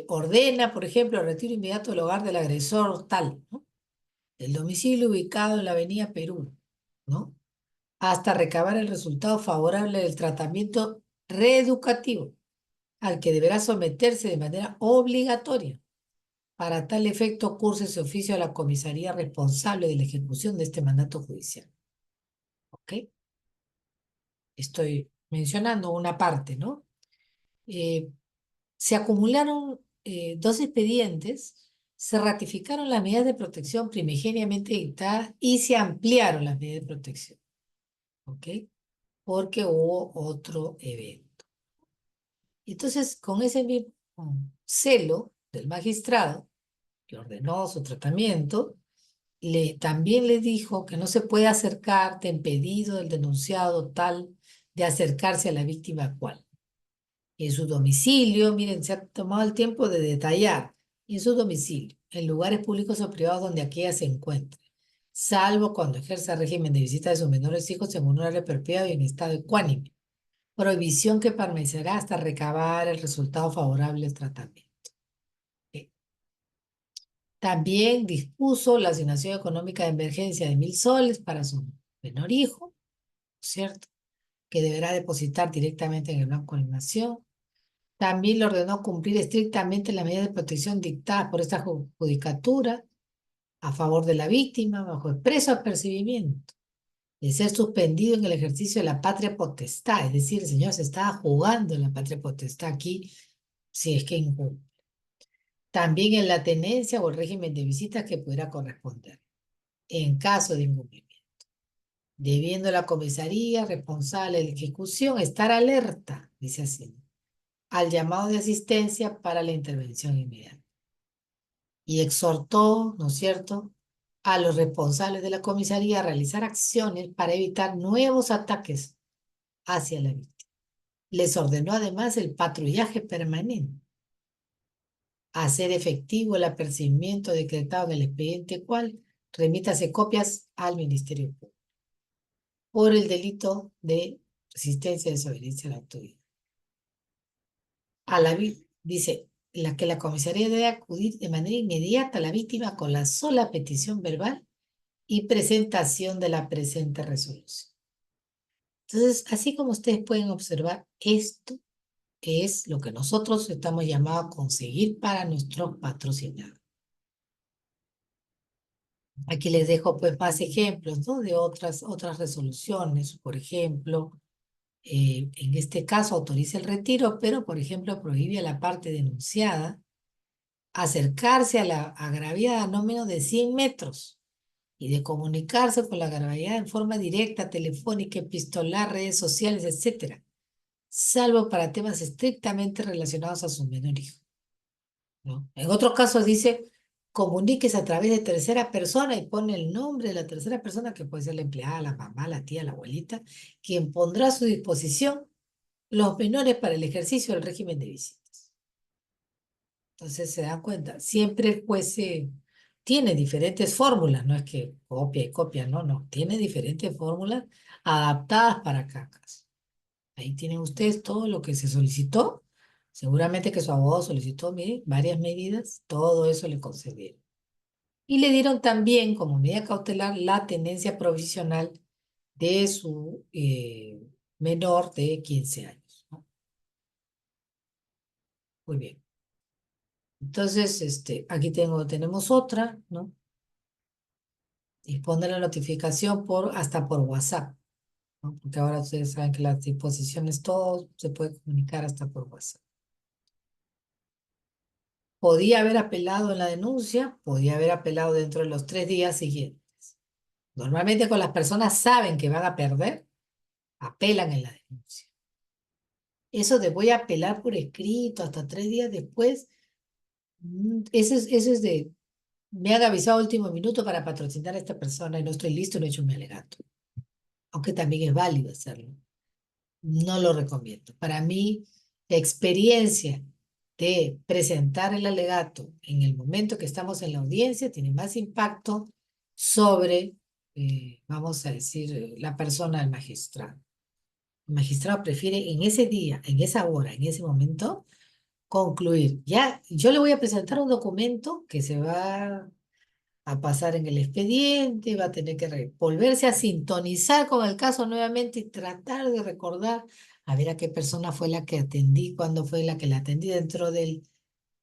Ordena, por ejemplo, el retiro inmediato del hogar del agresor tal, ¿no? El domicilio ubicado en la avenida Perú, ¿no? Hasta recabar el resultado favorable del tratamiento reeducativo al que deberá someterse de manera obligatoria. Para tal efecto, curse ese oficio a la comisaría responsable de la ejecución de este mandato judicial. ¿Ok? Estoy mencionando una parte, ¿no? Eh, Se acumularon dos expedientes, se ratificaron las medidas de protección primigeniamente dictadas y se ampliaron las medidas de protección, ¿ok? Porque hubo otro evento. Entonces, con ese mismo celo del magistrado, que ordenó su tratamiento, también le dijo que no se puede acercar de impedido del denunciado tal de acercarse a la víctima cual. En su domicilio, miren, se ha tomado el tiempo de detallar, en su domicilio, en lugares públicos o privados donde aquella se encuentre, salvo cuando ejerza régimen de visita de sus menores hijos en un horario perpetuo y en estado ecuánime. Prohibición que permanecerá hasta recabar el resultado favorable del tratamiento. También dispuso la asignación económica de emergencia de 1.000 soles para su menor hijo, ¿cierto? Que deberá depositar directamente en el Banco de la Nación. También le ordenó cumplir estrictamente las medidas de protección dictadas por esta judicatura a favor de la víctima bajo expreso apercibimiento de ser suspendido en el ejercicio de la patria potestad. Es decir, el señor se estaba jugando en la patria potestad aquí si es que incumple. También en la tenencia o el régimen de visitas que pudiera corresponder en caso de incumplimiento, debiendo la comisaría responsable de la ejecución estar alerta, dice así, al llamado de asistencia para la intervención inmediata. Y exhortó, ¿no es cierto?, a los responsables de la comisaría a realizar acciones para evitar nuevos ataques hacia la víctima. Les ordenó además el patrullaje permanente, hacer efectivo el apercibimiento decretado en el expediente cual remítase copias al Ministerio Público por el delito de resistencia y desobediencia a la autoridad. Dice que la comisaría debe acudir de manera inmediata a la víctima con la sola petición verbal y presentación de la presente resolución. Entonces, así como ustedes pueden observar, esto es lo que nosotros estamos llamados a conseguir para nuestros patrocinados. Aquí les dejo pues más ejemplos, ¿no?, de otras resoluciones. Por ejemplo, en este caso autoriza el retiro, pero por ejemplo prohíbe a la parte denunciada acercarse a la agraviada no menos de 100 metros y de comunicarse con la agraviada en forma directa, telefónica, epistolar, redes sociales, etcétera, salvo para temas estrictamente relacionados a su menor hijo, ¿no? En otros casos dice, comuníquese a través de tercera persona y pone el nombre de la tercera persona, que puede ser la empleada, la mamá, la tía, la abuelita, quien pondrá a su disposición los menores para el ejercicio del régimen de visitas. Entonces se dan cuenta, siempre el juez tiene diferentes fórmulas, no es que copia y copia, no, tiene diferentes fórmulas adaptadas para cada caso. Ahí tienen ustedes todo lo que se solicitó. Seguramente que su abogado solicitó, mire, varias medidas, todo eso le concedieron. Y le dieron también como medida cautelar la tenencia provisional de su menor de 15 años. Muy bien. Entonces, aquí tenemos otra, ¿no? Y pone la notificación hasta por WhatsApp, ¿no? Porque ahora ustedes saben que las disposiciones, todo se puede comunicar hasta por WhatsApp. Podía haber apelado en la denuncia, podía haber apelado dentro de los 3 días siguientes. Normalmente cuando las personas saben que van a perder, apelan en la denuncia. Eso de voy a apelar por escrito hasta 3 días después, eso es de, me han avisado a último minuto para patrocinar a esta persona y no estoy listo, no he hecho mi alegato. Aunque también es válido hacerlo. No lo recomiendo. Para mí, la experiencia de presentar el alegato en el momento que estamos en la audiencia tiene más impacto sobre, vamos a decir, la persona del magistrado. El magistrado prefiere en ese día, en esa hora, en ese momento, concluir. Ya, yo le voy a presentar un documento que se va a pasar en el expediente, va a tener que volverse a sintonizar con el caso nuevamente y tratar de recordar a ver a qué persona fue la que atendí, cuándo fue la que la atendí dentro del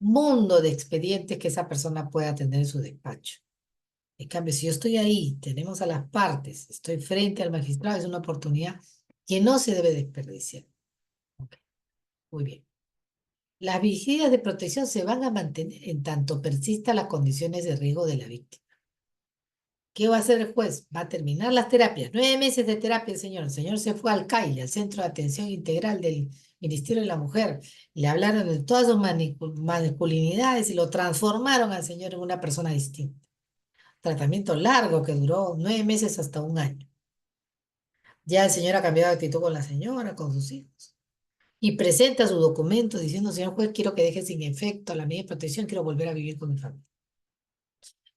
mundo de expedientes que esa persona pueda atender en su despacho. En cambio, si yo estoy ahí, tenemos a las partes, estoy frente al magistrado, es una oportunidad que no se debe desperdiciar. Ok, muy bien. Las vigilias de protección se van a mantener en tanto persistan las condiciones de riesgo de la víctima. ¿Qué va a hacer el juez? Va a terminar las terapias. 9 meses de terapia, el señor. El señor se fue al CAI, al Centro de Atención Integral del Ministerio de la Mujer. Le hablaron de todas sus masculinidades y lo transformaron al señor en una persona distinta. Tratamiento largo que duró 9 meses hasta un año. Ya el señor ha cambiado de actitud con la señora, con sus hijos. Y presenta su documento diciendo, señor juez, quiero que deje sin efecto la medida de protección, quiero volver a vivir con mi familia.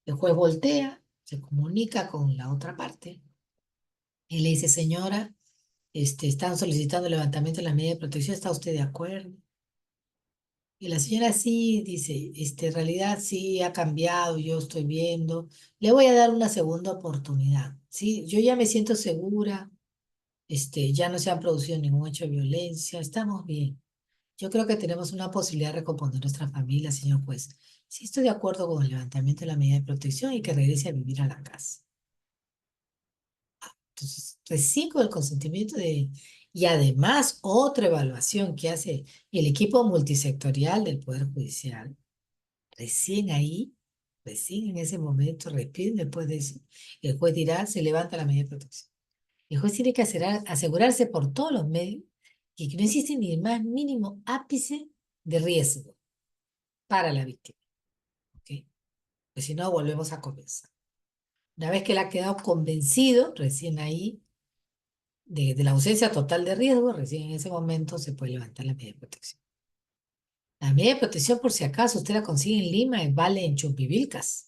El juez voltea, se comunica con la otra parte y le dice, señora, están solicitando el levantamiento de las medidas de protección, ¿está usted de acuerdo? Y la señora sí dice, en realidad sí ha cambiado, yo estoy viendo, le voy a dar una segunda oportunidad, ¿sí? Yo ya me siento segura, ya no se ha producido ningún hecho de violencia, estamos bien. Yo creo que tenemos una posibilidad de recomponer nuestra familia, señor juez. Sí estoy de acuerdo con el levantamiento de la medida de protección y que regrese a vivir a la casa. Entonces, recién con el consentimiento y además otra evaluación que hace el equipo multisectorial del Poder Judicial, recién ahí, recién en ese momento, repito, después de eso, el juez dirá, se levanta la medida de protección. El juez tiene que asegurarse por todos los medios que no existe ni el más mínimo ápice de riesgo para la víctima. ¿Ok? Pues si no, volvemos a comenzar. Una vez que él ha quedado convencido, recién ahí, de la ausencia total de riesgo, recién en ese momento se puede levantar la medida de protección. La medida de protección, por si acaso usted la consigue en Lima, vale en Chumbivilcas.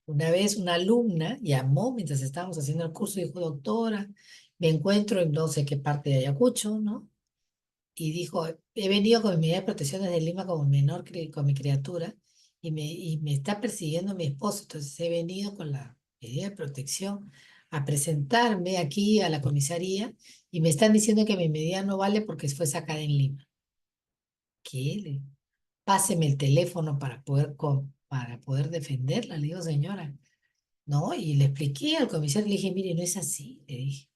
Una vez una alumna llamó mientras estábamos haciendo el curso y dijo, doctora, me encuentro en no sé qué parte de Ayacucho, ¿no? Y dijo, he venido con mi medida de protección desde Lima como menor, con mi criatura, y me está persiguiendo mi esposo, entonces he venido con la medida de protección a presentarme aquí a la comisaría y me están diciendo que mi medida no vale porque fue sacada en Lima. ¿Qué? Páseme el teléfono para poder defenderla, le digo, señora. No, y le expliqué al comisario, le dije, mire, no es así, le dije.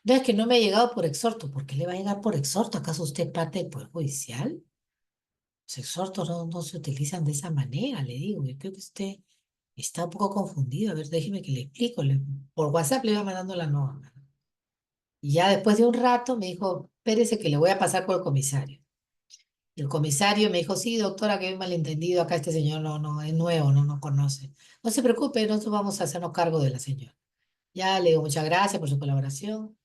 No, es que no me ha llegado por exhorto. ¿Por qué le va a llegar por exhorto? ¿Acaso usted es parte del Poder Judicial? Los exhortos no se utilizan de esa manera, le digo. Yo creo que usted está un poco confundido. A ver, déjeme que le explico. Por WhatsApp le va mandando la norma. Y ya después de un rato me dijo, espérese que le voy a pasar por el comisario. Y el comisario me dijo, sí, doctora, que hay un malentendido. Acá este señor no es nuevo, no conoce. No se preocupe, nosotros vamos a hacernos cargo de la señora. Ya le digo, muchas gracias por su colaboración.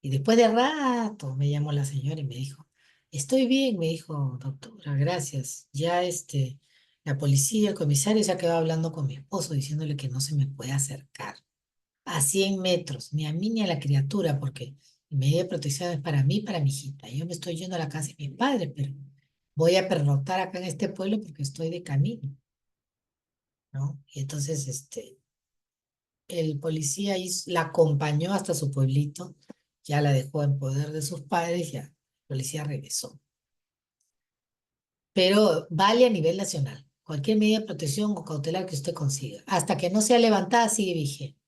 Y después de rato me llamó la señora y me dijo, estoy bien, me dijo, doctora, gracias. Ya la policía, el comisario se ha quedado hablando con mi esposo diciéndole que no se me puede acercar a 100 metros, ni a mí ni a la criatura, porque mi medida de protección es para mí y para mi hijita. Yo me estoy yendo a la casa de mi padre, pero voy a pernoctar acá en este pueblo porque estoy de camino, ¿no? Y entonces, el policía la acompañó hasta su pueblito, ya la dejó en poder de sus padres, ya el policía regresó. pero vale a nivel nacional. Cualquier medida de protección o cautelar que usted consiga. Hasta que no sea levantada, sigue vigente.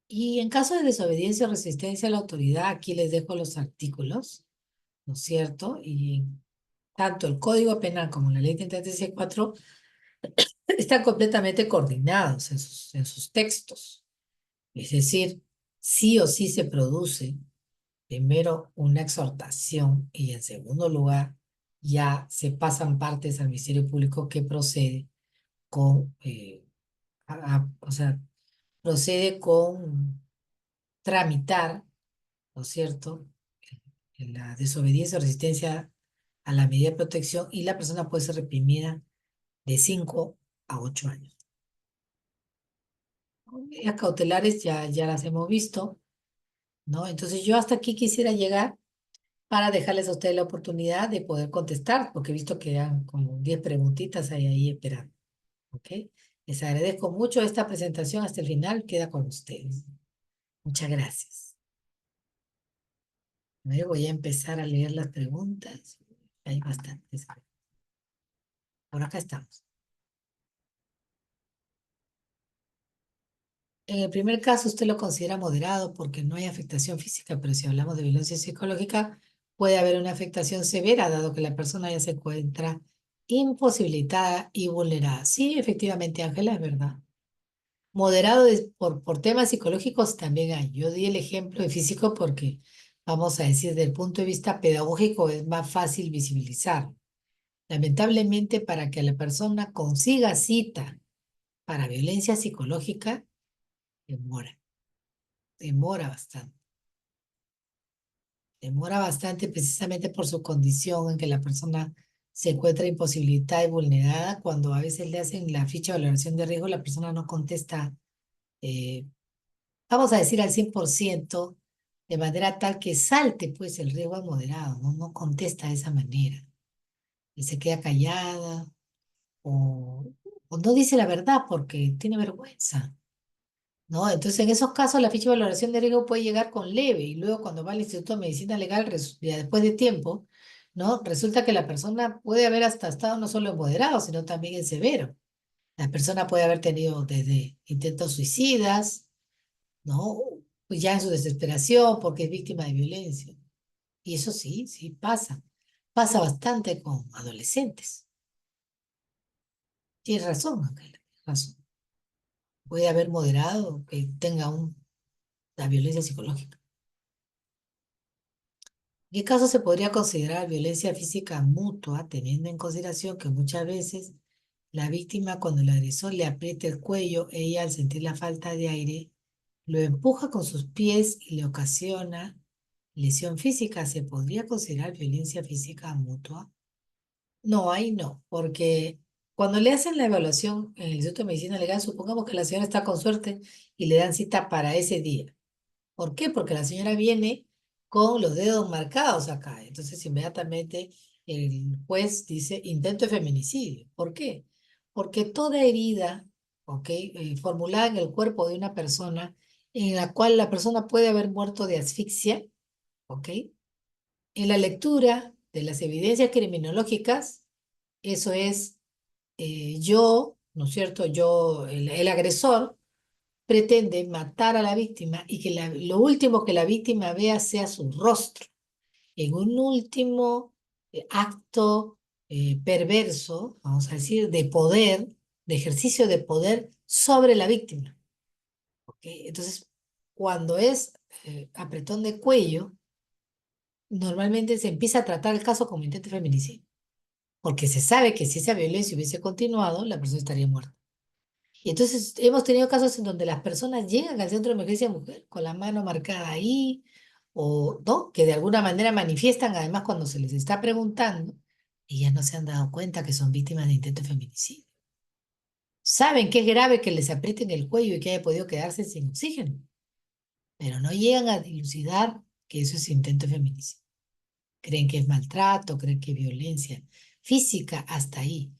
Y en caso de desobediencia o resistencia a la autoridad, aquí les dejo los artículos, ¿no es cierto? Y tanto el Código Penal como la Ley 3364 están completamente coordinados en sus textos. Es decir, sí o sí se produce primero una exhortación y en segundo lugar ya se pasan partes al Ministerio Público que procede con, o sea, procede con tramitar, ¿no es cierto?, la desobediencia o resistencia a la medida de protección y la persona puede ser reprimida de 5 a 8 años. Las cautelares ya las hemos visto, ¿no? Entonces yo hasta aquí quisiera llegar para dejarles a ustedes la oportunidad de poder contestar, porque he visto que dan como 10 preguntitas ahí esperando, ¿ok? Les agradezco mucho esta presentación hasta el final, queda con ustedes. Muchas gracias. Luego voy a empezar a leer las preguntas. Hay bastantes. Por acá estamos. En el primer caso, usted lo considera moderado porque no hay afectación física, pero si hablamos de violencia psicológica, puede haber una afectación severa, dado que la persona ya se encuentra imposibilitada y vulnerada. Sí, efectivamente, Ángela, es verdad. Moderado por temas psicológicos también hay. Yo di el ejemplo de físico porque, vamos a decir, desde el punto de vista pedagógico es más fácil visibilizar. Lamentablemente, para que la persona consiga cita para violencia psicológica, demora. Demora bastante. Demora bastante precisamente por su condición en que la persona se encuentra imposibilitada y vulnerada. Cuando a veces le hacen la ficha de valoración de riesgo, la persona no contesta, eh, vamos a decir al 100%, de manera tal que salte pues el riesgo a moderado, ¿no? No contesta de esa manera. Y se queda callada o, o no dice la verdad porque tiene vergüenza. ¿No? Entonces, en esos casos, la ficha de valoración de riesgo puede llegar con leve y luego cuando va al Instituto de Medicina Legal, ya después de tiempo, ¿no? Resulta que la persona puede haber hasta estado no solo en moderado, sino también en severo. La persona puede haber tenido desde intentos suicidas, ¿no? Pues ya en su desesperación porque es víctima de violencia. Y eso sí, sí pasa. Pasa bastante con adolescentes. Tienes razón, Ángela, tienes razón. Puede haber moderado que tenga la violencia psicológica. ¿En qué caso se podría considerar violencia física mutua, teniendo en consideración que muchas veces la víctima, cuando el agresor le aprieta el cuello, ella al sentir la falta de aire, lo empuja con sus pies y le ocasiona lesión física? ¿Se podría considerar violencia física mutua? No, ahí no, porque cuando le hacen la evaluación en el Instituto de Medicina Legal, supongamos que la señora está con suerte y le dan cita para ese día. ¿Por qué? Porque la señora viene con los dedos marcados acá. Entonces, inmediatamente el juez dice intento de feminicidio. ¿Por qué? Porque toda herida, ¿ok?, formulada en el cuerpo de una persona, en la cual la persona puede haber muerto de asfixia, ¿ok? En la lectura de las evidencias criminológicas, eso es ¿no es cierto? El agresor pretende matar a la víctima y que lo último que la víctima vea sea su rostro, en un último acto perverso, vamos a decir, de poder, de ejercicio de poder sobre la víctima. ¿Ok? Entonces, cuando es apretón de cuello, normalmente se empieza a tratar el caso como intento de feminicidio, porque se sabe que si esa violencia hubiese continuado, la persona estaría muerta. Y entonces hemos tenido casos en donde las personas llegan al centro de emergencia mujer con la mano marcada ahí, o no, que de alguna manera manifiestan, además cuando se les está preguntando, y ya no se han dado cuenta que son víctimas de intento de feminicidio. Saben que es grave que les aprieten el cuello y que haya podido quedarse sin oxígeno, pero no llegan a dilucidar que eso es intento de feminicidio. Creen que es maltrato, creen que es violencia física, hasta ahí,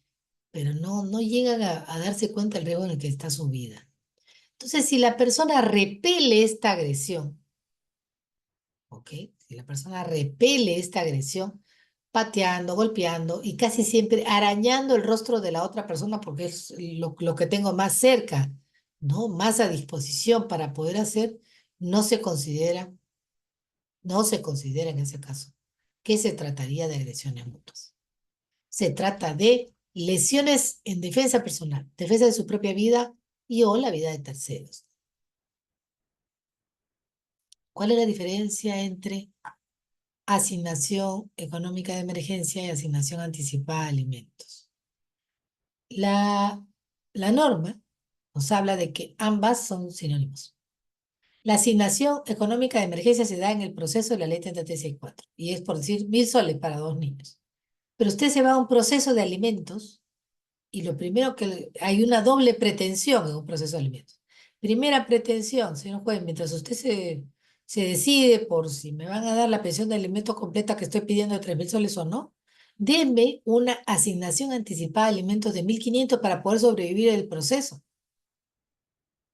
pero no llegan a darse cuenta del riesgo en el que está su vida. Entonces, si la persona repele esta agresión, ¿ok? Si la persona repele esta agresión, pateando, golpeando y casi siempre arañando el rostro de la otra persona porque es lo que tengo más cerca, ¿no? Más a disposición para poder hacer, no se considera, no se considera en ese caso que se trataría de agresiones mutuas. Se trata de lesiones en defensa personal, defensa de su propia vida y o la vida de terceros. ¿Cuál es la diferencia entre asignación económica de emergencia y asignación anticipada de alimentos? La, la norma nos habla de que ambas son sinónimos. La asignación económica de emergencia se da en el proceso de la ley 3364 y es por decir 1.000 soles para 2 niños. Pero usted se va a un proceso de alimentos y lo primero que hay una doble pretensión en un proceso de alimentos. Primera pretensión, señor juez, mientras usted se decide por si me van a dar la pensión de alimentos completa que estoy pidiendo de 3.000 soles o no, denme una asignación anticipada de alimentos de 1.500 para poder sobrevivir el proceso.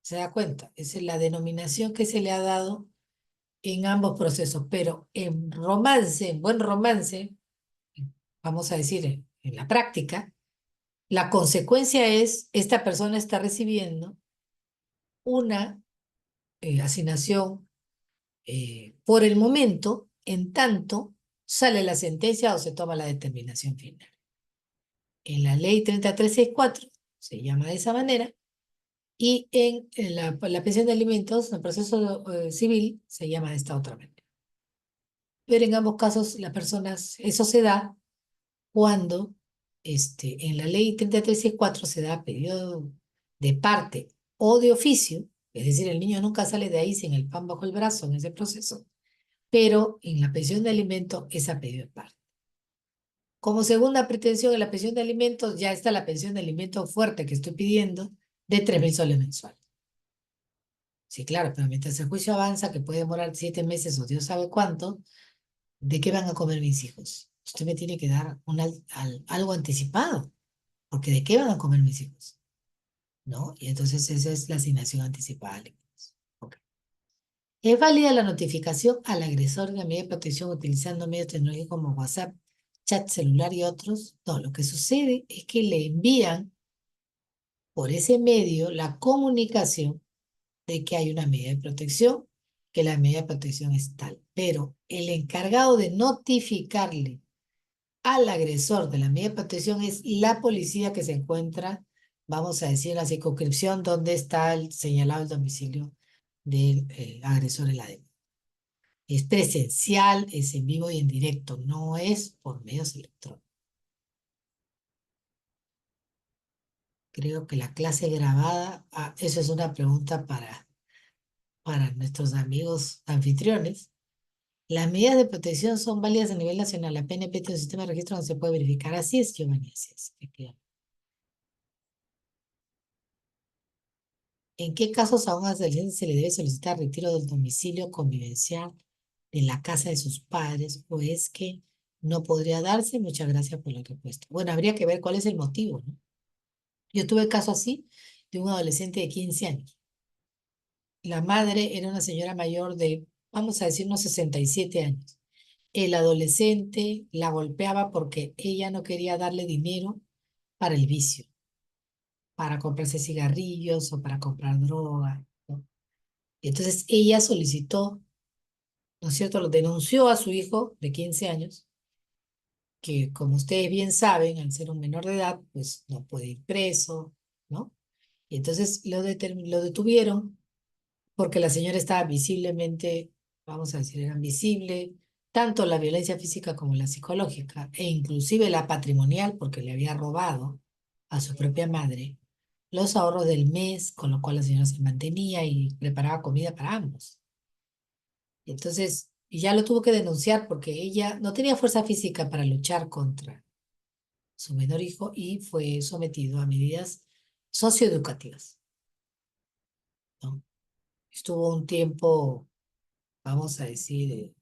¿Se da cuenta? Esa es la denominación que se le ha dado en ambos procesos, pero en romance, en buen romance, vamos a decir en la práctica, la consecuencia es, esta persona está recibiendo una asignación por el momento, en tanto sale la sentencia o se toma la determinación final. En la ley 3364 se llama de esa manera y en la pensión de alimentos, en el proceso civil, se llama de esta otra manera. Pero en ambos casos, las personas, eso se da cuando en la ley 3364 se da periodo de parte o de oficio, es decir, el niño nunca sale de ahí sin el pan bajo el brazo en ese proceso, pero en la pensión de alimentos es a pedido de parte. Como segunda pretensión en la pensión de alimentos ya está la pensión de alimentos fuerte que estoy pidiendo de 3.000 soles mensuales. Sí, claro, pero mientras el juicio avanza, que puede demorar 7 meses o Dios sabe cuánto, ¿de qué van a comer mis hijos? Usted me tiene que dar algo anticipado, porque ¿de qué van a comer mis hijos? ¿No? Y entonces esa es la asignación anticipada de alimentos. Ok. ¿Es válida la notificación al agresor de la medida de protección utilizando medios tecnológicos como WhatsApp, chat celular y otros? No, lo que sucede es que le envían por ese medio la comunicación de que hay una medida de protección, que la medida de protección es tal, pero el encargado de notificarle al agresor de la medida de protección es la policía que se encuentra, vamos a decir, en la circunscripción donde está el señalado el domicilio del agresor en la demanda. Es presencial, es en vivo y en directo, no es por medios electrónicos. Creo que la clase grabada, eso es una pregunta para nuestros amigos anfitriones. Las medidas de protección son válidas a nivel nacional. La PNP tiene un sistema de registro donde se puede verificar. Así es, Giovanni, así es. Efectivamente. ¿En qué casos a un adolescente se le debe solicitar retiro del domicilio convivencial de la casa de sus padres o es que no podría darse? Muchas gracias por la respuesta. Bueno, habría que ver cuál es el motivo, ¿no? Yo tuve caso así de un adolescente de 15 años. La madre era una señora mayor de, vamos a decir, unos 67 años. El adolescente la golpeaba porque ella no quería darle dinero para el vicio, para comprarse cigarrillos o para comprar droga, ¿no? Y entonces ella solicitó, ¿no es cierto?, lo denunció a su hijo de 15 años, que como ustedes bien saben, al ser un menor de edad, pues no puede ir preso, ¿no? Y entonces lo detuvieron porque la señora estaba visiblemente, vamos a decir, era visible, tanto la violencia física como la psicológica, e inclusive la patrimonial, porque le había robado a su propia madre los ahorros del mes, con lo cual la señora se mantenía y preparaba comida para ambos. Entonces, y ya lo tuvo que denunciar porque ella no tenía fuerza física para luchar contra su menor hijo y fue sometido a medidas socioeducativas, ¿no? Estuvo un tiempo, vamos a decir,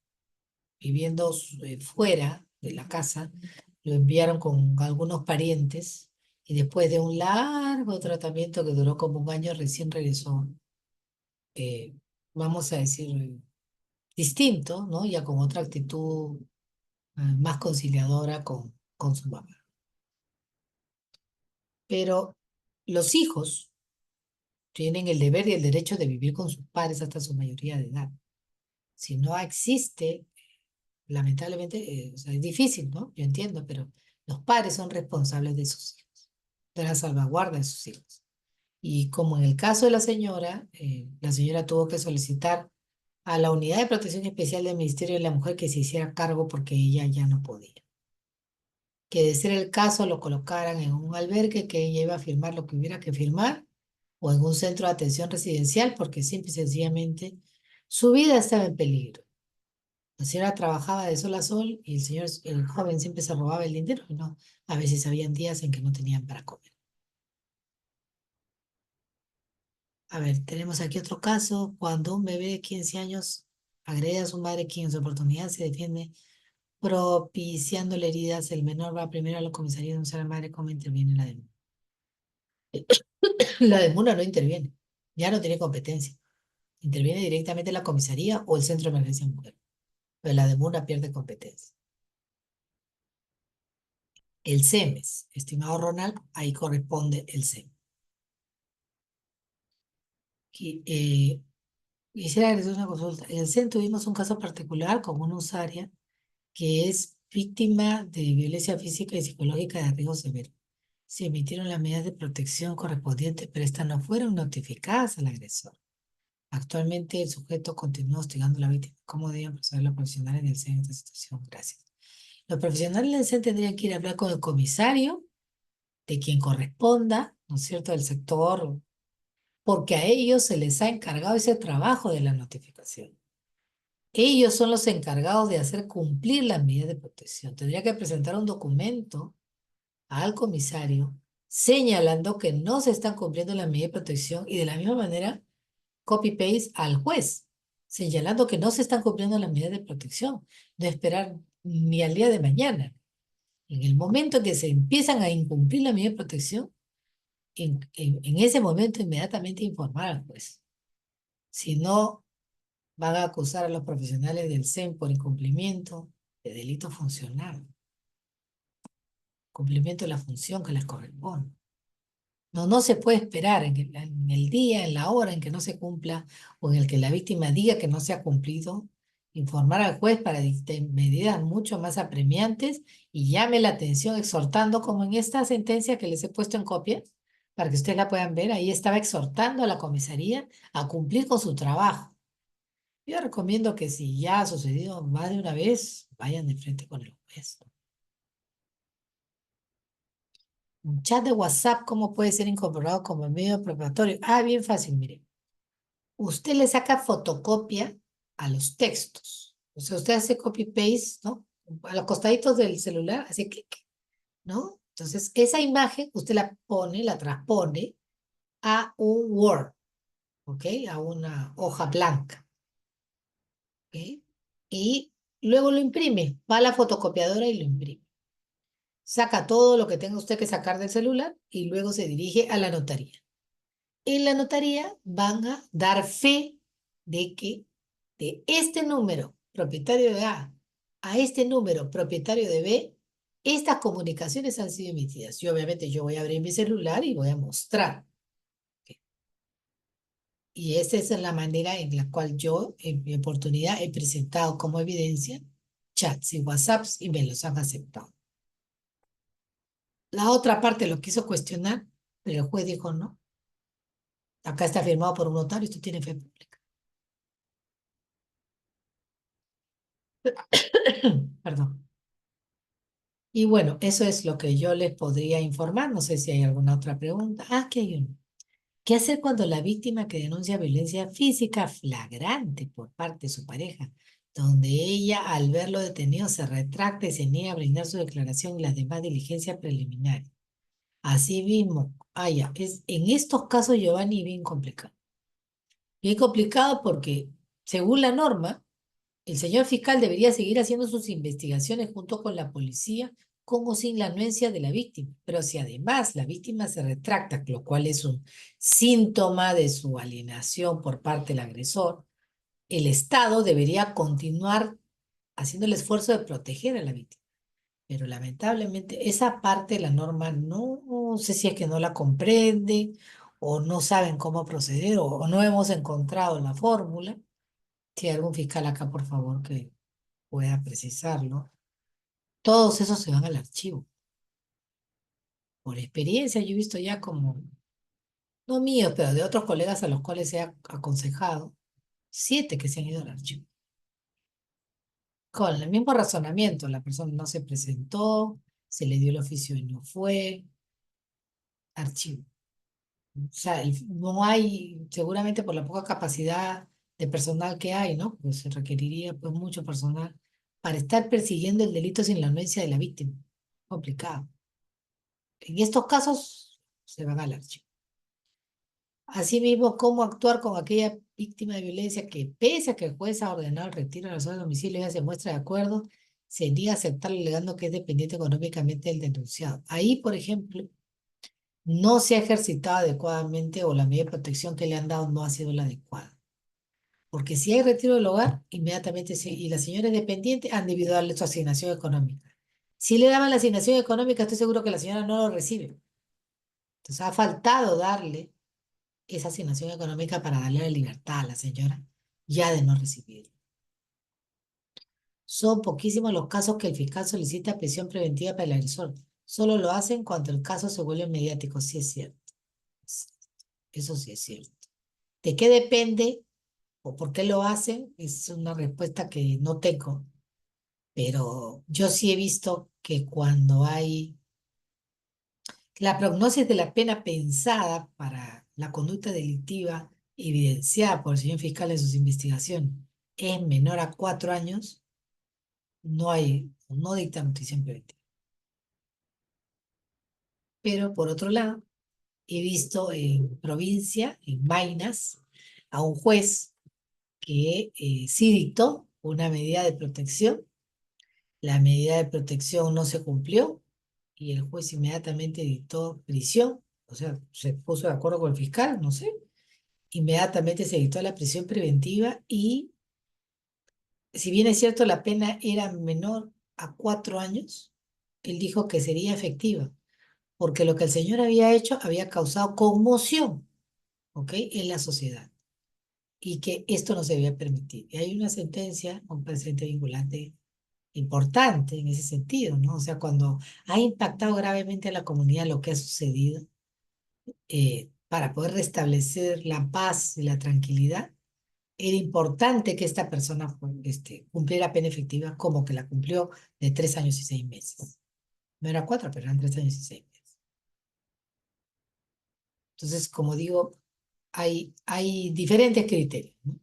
viviendo fuera de la casa, lo enviaron con algunos parientes y después de un largo tratamiento que duró como un año, recién regresó, eh, vamos a decir, distinto, ¿no? Ya con otra actitud más conciliadora con su mamá. Pero los hijos tienen el deber y el derecho de vivir con sus padres hasta su mayoría de edad. Si no existe, lamentablemente, o sea, es difícil, ¿no? Yo entiendo, pero los padres son responsables de sus hijos, de la salvaguarda de sus hijos. Y como en el caso de la señora tuvo que solicitar a la Unidad de Protección Especial del Ministerio de la Mujer que se hiciera cargo porque ella ya no podía. Que de ser el caso lo colocaran en un albergue, que ella iba a firmar lo que hubiera que firmar, o en un centro de atención residencial, porque simple y sencillamente su vida estaba en peligro. La señora trabajaba de sol a sol y el joven siempre se robaba el dinero, y no, a veces habían días en que no tenían para comer. A ver, tenemos aquí otro caso, cuando un bebé de 15 años agrede a su madre, quien en su oportunidad se defiende propiciándole heridas, el menor va primero a la comisaría de denunciar a la madre cómo interviene la demanda. La demanda no interviene, ya no tiene competencia. Interviene directamente la comisaría o el centro de emergencia mujer. Pero la demanda pierde competencia. El CEMES, estimado Ronald, ahí corresponde el CEMES. Quisiera hacer una consulta. En el CEN tuvimos un caso particular con una usuaria que es víctima de violencia física y psicológica de riesgo severo. Se emitieron las medidas de protección correspondientes, pero estas no fueron notificadas al agresor. Actualmente el sujeto continúa hostigando a la víctima. ¿Cómo deben proceder los profesionales del CEN en esta situación? Gracias. Los profesionales del CEN tendrían que ir a hablar con el comisario, de quien corresponda, ¿no es cierto?, del sector, porque a ellos se les ha encargado ese trabajo de la notificación. Ellos son los encargados de hacer cumplir las medidas de protección. Tendría que presentar un documento al comisario señalando que no se están cumpliendo las medidas de protección y de la misma manera copy-paste al juez, señalando que no se están cumpliendo las medidas de protección. No esperar ni al día de mañana. En el momento que se empiezan a incumplir las medidas de protección, en ese momento inmediatamente informar al juez. Si no, van a acusar a los profesionales del CEN por incumplimiento de delito funcional, cumplimiento de la función que les corresponde. No se puede esperar en el día, en la hora en que no se cumpla o en el que la víctima diga que no se ha cumplido, informar al juez para dictar medidas mucho más apremiantes y llame la atención exhortando, como en esta sentencia que les he puesto en copia, para que ustedes la puedan ver. Ahí estaba exhortando a la comisaría a cumplir con su trabajo. Yo recomiendo que si ya ha sucedido más de una vez, vayan de frente con el juez. Un chat de WhatsApp, ¿cómo puede ser incorporado como medio preparatorio? Ah, bien fácil, mire. Usted le saca fotocopia a los textos. O sea, usted hace copy-paste, ¿no? A los costaditos del celular, hace clic, ¿no? Entonces, esa imagen usted la pone, la transpone a un Word, ¿ok? A una hoja blanca, ¿ok? Y luego lo imprime, va a la fotocopiadora y lo imprime. Saca todo lo que tenga usted que sacar del celular y luego se dirige a la notaría. En la notaría van a dar fe de que de este número propietario de a este número propietario de B, estas comunicaciones han sido emitidas. Y obviamente yo voy a abrir mi celular y voy a mostrar. Y esa es la manera en la cual yo, en mi oportunidad, he presentado como evidencia chats y WhatsApps y me los han aceptado. La otra parte lo quiso cuestionar, pero el juez dijo no. Acá está firmado por un notario, esto tiene fe pública. Perdón. Y bueno, eso es lo que yo les podría informar. No sé si hay alguna otra pregunta. Ah, aquí hay uno. ¿Qué hacer cuando la víctima que denuncia violencia física flagrante por parte de su pareja, donde ella al verlo detenido se retracta y se niega a brindar su declaración y las demás diligencias preliminares? Así mismo, en estos casos, Giovanni, bien complicado. Bien complicado porque, según la norma, el señor fiscal debería seguir haciendo sus investigaciones junto con la policía, con o sin la anuencia de la víctima. Pero si además la víctima se retracta, lo cual es un síntoma de su alienación por parte del agresor, el Estado debería continuar haciendo el esfuerzo de proteger a la víctima. Pero lamentablemente esa parte de la norma no sé si es que no la comprende o no saben cómo proceder o no hemos encontrado la fórmula. Si hay algún fiscal acá, por favor, que pueda precisarlo. Todos esos se van al archivo. Por experiencia, yo he visto ya como, no míos, pero de otros colegas a los cuales he aconsejado, 7 que se han ido al archivo. Con el mismo razonamiento, la persona no se presentó, se le dio el oficio y no fue, archivo. O sea, no hay, seguramente por la poca capacidad de personal que hay, ¿no? Pues se requeriría pues mucho personal para estar persiguiendo el delito sin la anuencia de la víctima. Complicado. En estos casos se van al archivo. Asimismo, cómo actuar con aquella víctima de violencia que, pese a que el juez ha ordenado el retiro de la zona de domicilio, ella se muestra de acuerdo, se niega a aceptar alegando que es dependiente económicamente del denunciado. Ahí, por ejemplo, no se ha ejercitado adecuadamente o la medida de protección que le han dado no ha sido la adecuada. Porque si hay retiro del hogar, inmediatamente y la señora es dependiente, han debido darle su asignación económica. Si le daban la asignación económica, estoy seguro que la señora no lo recibe. Entonces ha faltado darle esa asignación económica para darle la libertad a la señora ya de no recibirlo. Son poquísimos los casos que el fiscal solicita prisión preventiva para el agresor. Solo lo hacen cuando el caso se vuelve mediático. Sí es cierto. Eso sí es cierto. ¿De qué depende o por qué lo hacen? Es una respuesta que no tengo. Pero yo sí he visto que cuando hay la prognosis de la pena pensada para la conducta delictiva evidenciada por el señor fiscal en sus investigaciones es menor a 4 años, no dictan prisión preventiva. Pero por otro lado, he visto en provincia, en Vainas, a un juez que sí dictó una medida de protección. La medida de protección no se cumplió y el juez inmediatamente dictó prisión, o sea, se puso de acuerdo con el fiscal, no sé, inmediatamente se dictó la prisión preventiva y si bien es cierto la pena era menor a 4 años, él dijo que sería efectiva, porque lo que el señor había hecho había causado conmoción, ¿ok? En la sociedad y que esto no se debía permitir. Y hay una sentencia, un precedente vinculante importante en ese sentido, ¿no? O sea, cuando ha impactado gravemente a la comunidad lo que ha sucedido, para poder restablecer la paz y la tranquilidad, era importante que esta persona cumpliera pena efectiva como que la cumplió de 3 años y 6 meses. No era 4, pero eran 3 años y 6 meses. Entonces, como digo, hay diferentes criterios, ¿no?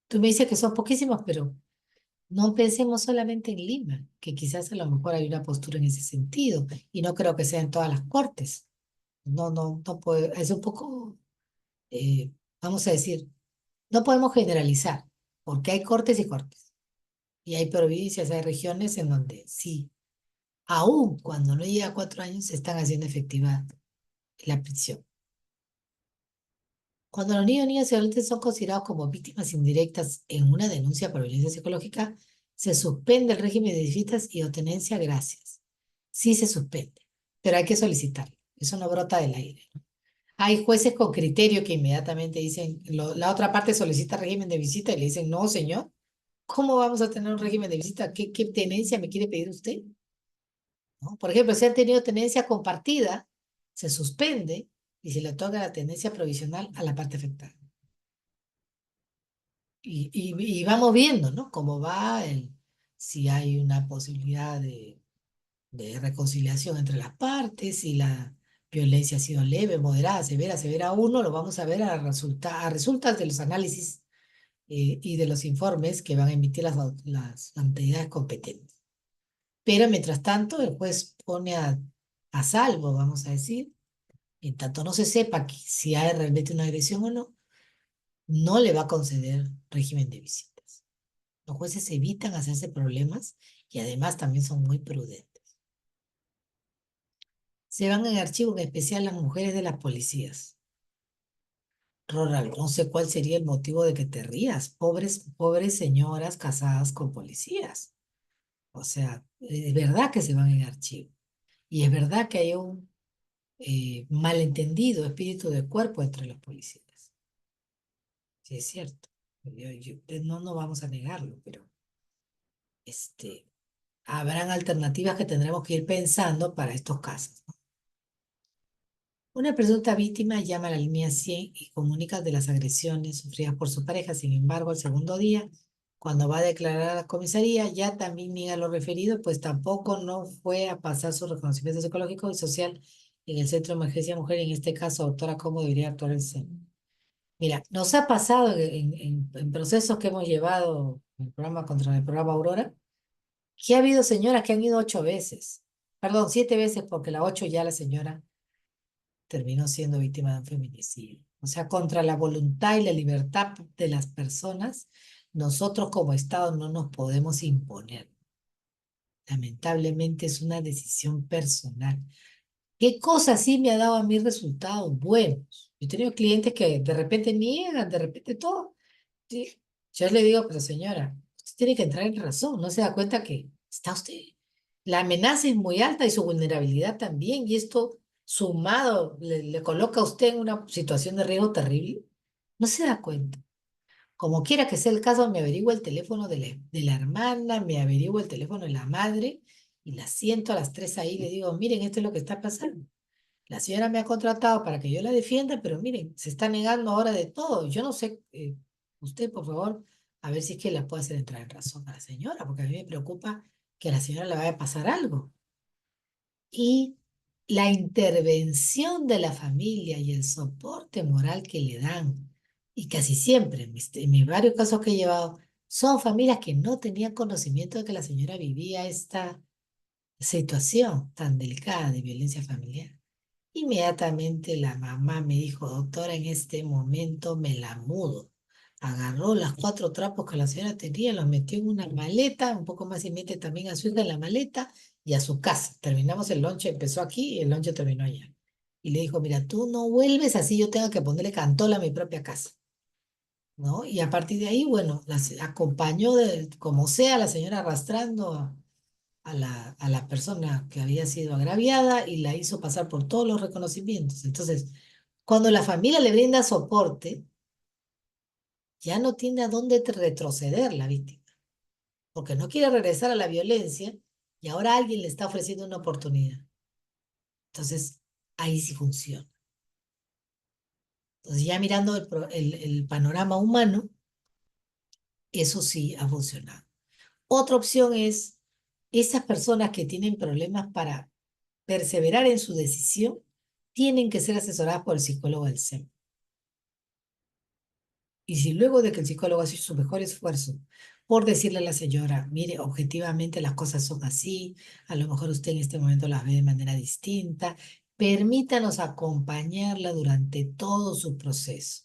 Tú me dices que son poquísimos, pero no pensemos solamente en Lima, que quizás a lo mejor hay una postura en ese sentido, y no creo que sea en todas las cortes. No puede, es un poco, eh, vamos a decir, no podemos generalizar, porque hay cortes y cortes, y hay provincias, hay regiones en donde sí, aún cuando no llega a 4 años, se están haciendo efectiva la prisión. Cuando los niños, niñas y adolescentes son considerados como víctimas indirectas en una denuncia por violencia psicológica, se suspende el régimen de visitas y o tenencia gracias. Sí se suspende, pero hay que solicitarlo. Eso no brota del aire, ¿no? Hay jueces con criterio que inmediatamente dicen, la otra parte solicita régimen de visita y le dicen, no, señor, ¿cómo vamos a tener un régimen de visita? ¿Qué tenencia me quiere pedir usted? ¿No? Por ejemplo, si han tenido tenencia compartida, se suspende y se le otorga la tenencia provisional a la parte afectada. Y vamos viendo, ¿no? Cómo va, si hay una posibilidad de reconciliación entre las partes, si la violencia ha sido leve, moderada, severa, severa 1, lo vamos a ver a resultas de los análisis y de los informes que van a emitir las autoridades competentes. Pero mientras tanto, el juez pone a salvo, vamos a decir, en tanto no se sepa si hay realmente una agresión o no, no le va a conceder régimen de visitas. Los jueces evitan hacerse problemas y además también son muy prudentes. Se van en archivo en especial las mujeres de las policías. Ronald, no sé cuál sería el motivo de que te rías. Pobres señoras casadas con policías. O sea, es verdad que se van en archivo. Y es verdad que hay un malentendido espíritu de cuerpo entre los policías. Sí, es cierto. No vamos a negarlo, pero este, habrán alternativas que tendremos que ir pensando para estos casos, ¿no? Una presunta víctima llama a la línea 100 y comunica de las agresiones sufridas por su pareja. Sin embargo, al segundo día, cuando va a declarar a la comisaría, ya también niega lo referido, pues tampoco no fue a pasar su reconocimiento psicológico y social en el Centro de Emergencia Mujer, en este caso, doctora, ¿cómo debería actuar el SEM? Mira, nos ha pasado en procesos que hemos llevado en el programa contra el programa Aurora, que ha habido señoras que han ido 8 veces, perdón, 7 veces, porque la 8 ya la señora terminó siendo víctima de un feminicidio. O sea, contra la voluntad y la libertad de las personas, nosotros como Estado no nos podemos imponer. Lamentablemente es una decisión personal. ¿Qué cosa sí me ha dado a mí resultados buenos? Yo he tenido clientes que de repente niegan, de repente todo. Sí. Yo le digo, pero señora, usted tiene que entrar en razón, no se da cuenta que está usted. La amenaza es muy alta y su vulnerabilidad también, y esto sumado le coloca a usted en una situación de riesgo terrible. No se da cuenta. Como quiera que sea el caso, me averigua el teléfono de la hermana, me averigua el teléfono de la madre y la siento a las 3 ahí y le digo, miren, esto es lo que está pasando. La señora me ha contratado para que yo la defienda, pero miren, se está negando ahora de todo. Yo no sé, usted por favor, a ver si es que la puede hacer entrar en razón a la señora, porque a mí me preocupa que a la señora le vaya a pasar algo. Y la intervención de la familia y el soporte moral que le dan, y casi siempre, en mis varios casos que he llevado, son familias que no tenían conocimiento de que la señora vivía esta situación tan delicada de violencia familiar. Inmediatamente la mamá me dijo, doctora, en este momento me la mudo. Agarró las 4 trapos que la señora tenía, los metió en una maleta, un poco más y mete también a su hija en la maleta y a su casa. Terminamos el lonche, empezó aquí y el lonche terminó allá. Y le dijo, mira, tú no vuelves así, yo tengo que ponerle cantola a mi propia casa, ¿no? Y a partir de ahí, bueno, acompañó como sea la señora arrastrando a la persona que había sido agraviada y la hizo pasar por todos los reconocimientos. Entonces, cuando la familia le brinda soporte, ya no tiene a dónde retroceder la víctima, porque no quiere regresar a la violencia y ahora alguien le está ofreciendo una oportunidad. Entonces, ahí sí funciona. Entonces, ya mirando el panorama humano, eso sí ha funcionado. Otra opción es esas personas que tienen problemas para perseverar en su decisión, tienen que ser asesoradas por el psicólogo del SEM. Y si luego de que el psicólogo hace su mejor esfuerzo por decirle a la señora, mire, objetivamente las cosas son así, a lo mejor usted en este momento las ve de manera distinta, permítanos acompañarla durante todo su proceso.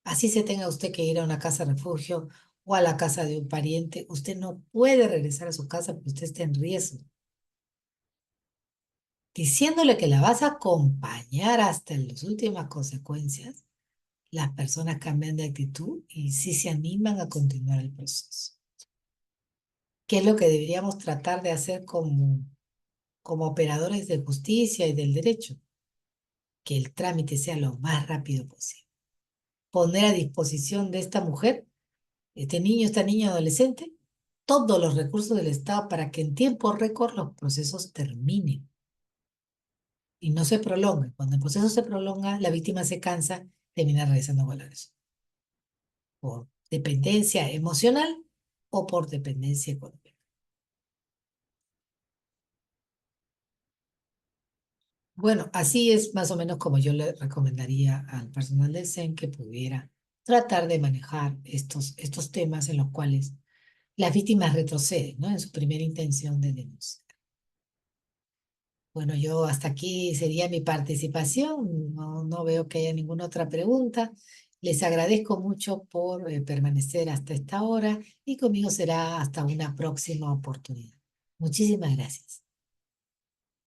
Así se tenga usted que ir a una casa refugio o a la casa de un pariente, usted no puede regresar a su casa porque usted está en riesgo. Diciéndole que la vas a acompañar hasta las últimas consecuencias, las personas cambian de actitud y sí se animan a continuar el proceso. ¿Qué es lo que deberíamos tratar de hacer como operadores de justicia y del derecho? Que el trámite sea lo más rápido posible. Poner a disposición de esta mujer, este niño, esta niña adolescente, todos los recursos del Estado para que en tiempo récord los procesos terminen y no se prolonguen. Cuando el proceso se prolonga, la víctima se cansa, termina regresando a Gualares. Por dependencia emocional o por dependencia económica. Bueno, así es más o menos como yo le recomendaría al personal del SEM que pudiera tratar de manejar estos temas en los cuales las víctimas retroceden, ¿no? En su primera intención de denuncia. Bueno, yo hasta aquí sería mi participación. No veo que haya ninguna otra pregunta. Les agradezco mucho por permanecer hasta esta hora y conmigo será hasta una próxima oportunidad. Muchísimas gracias.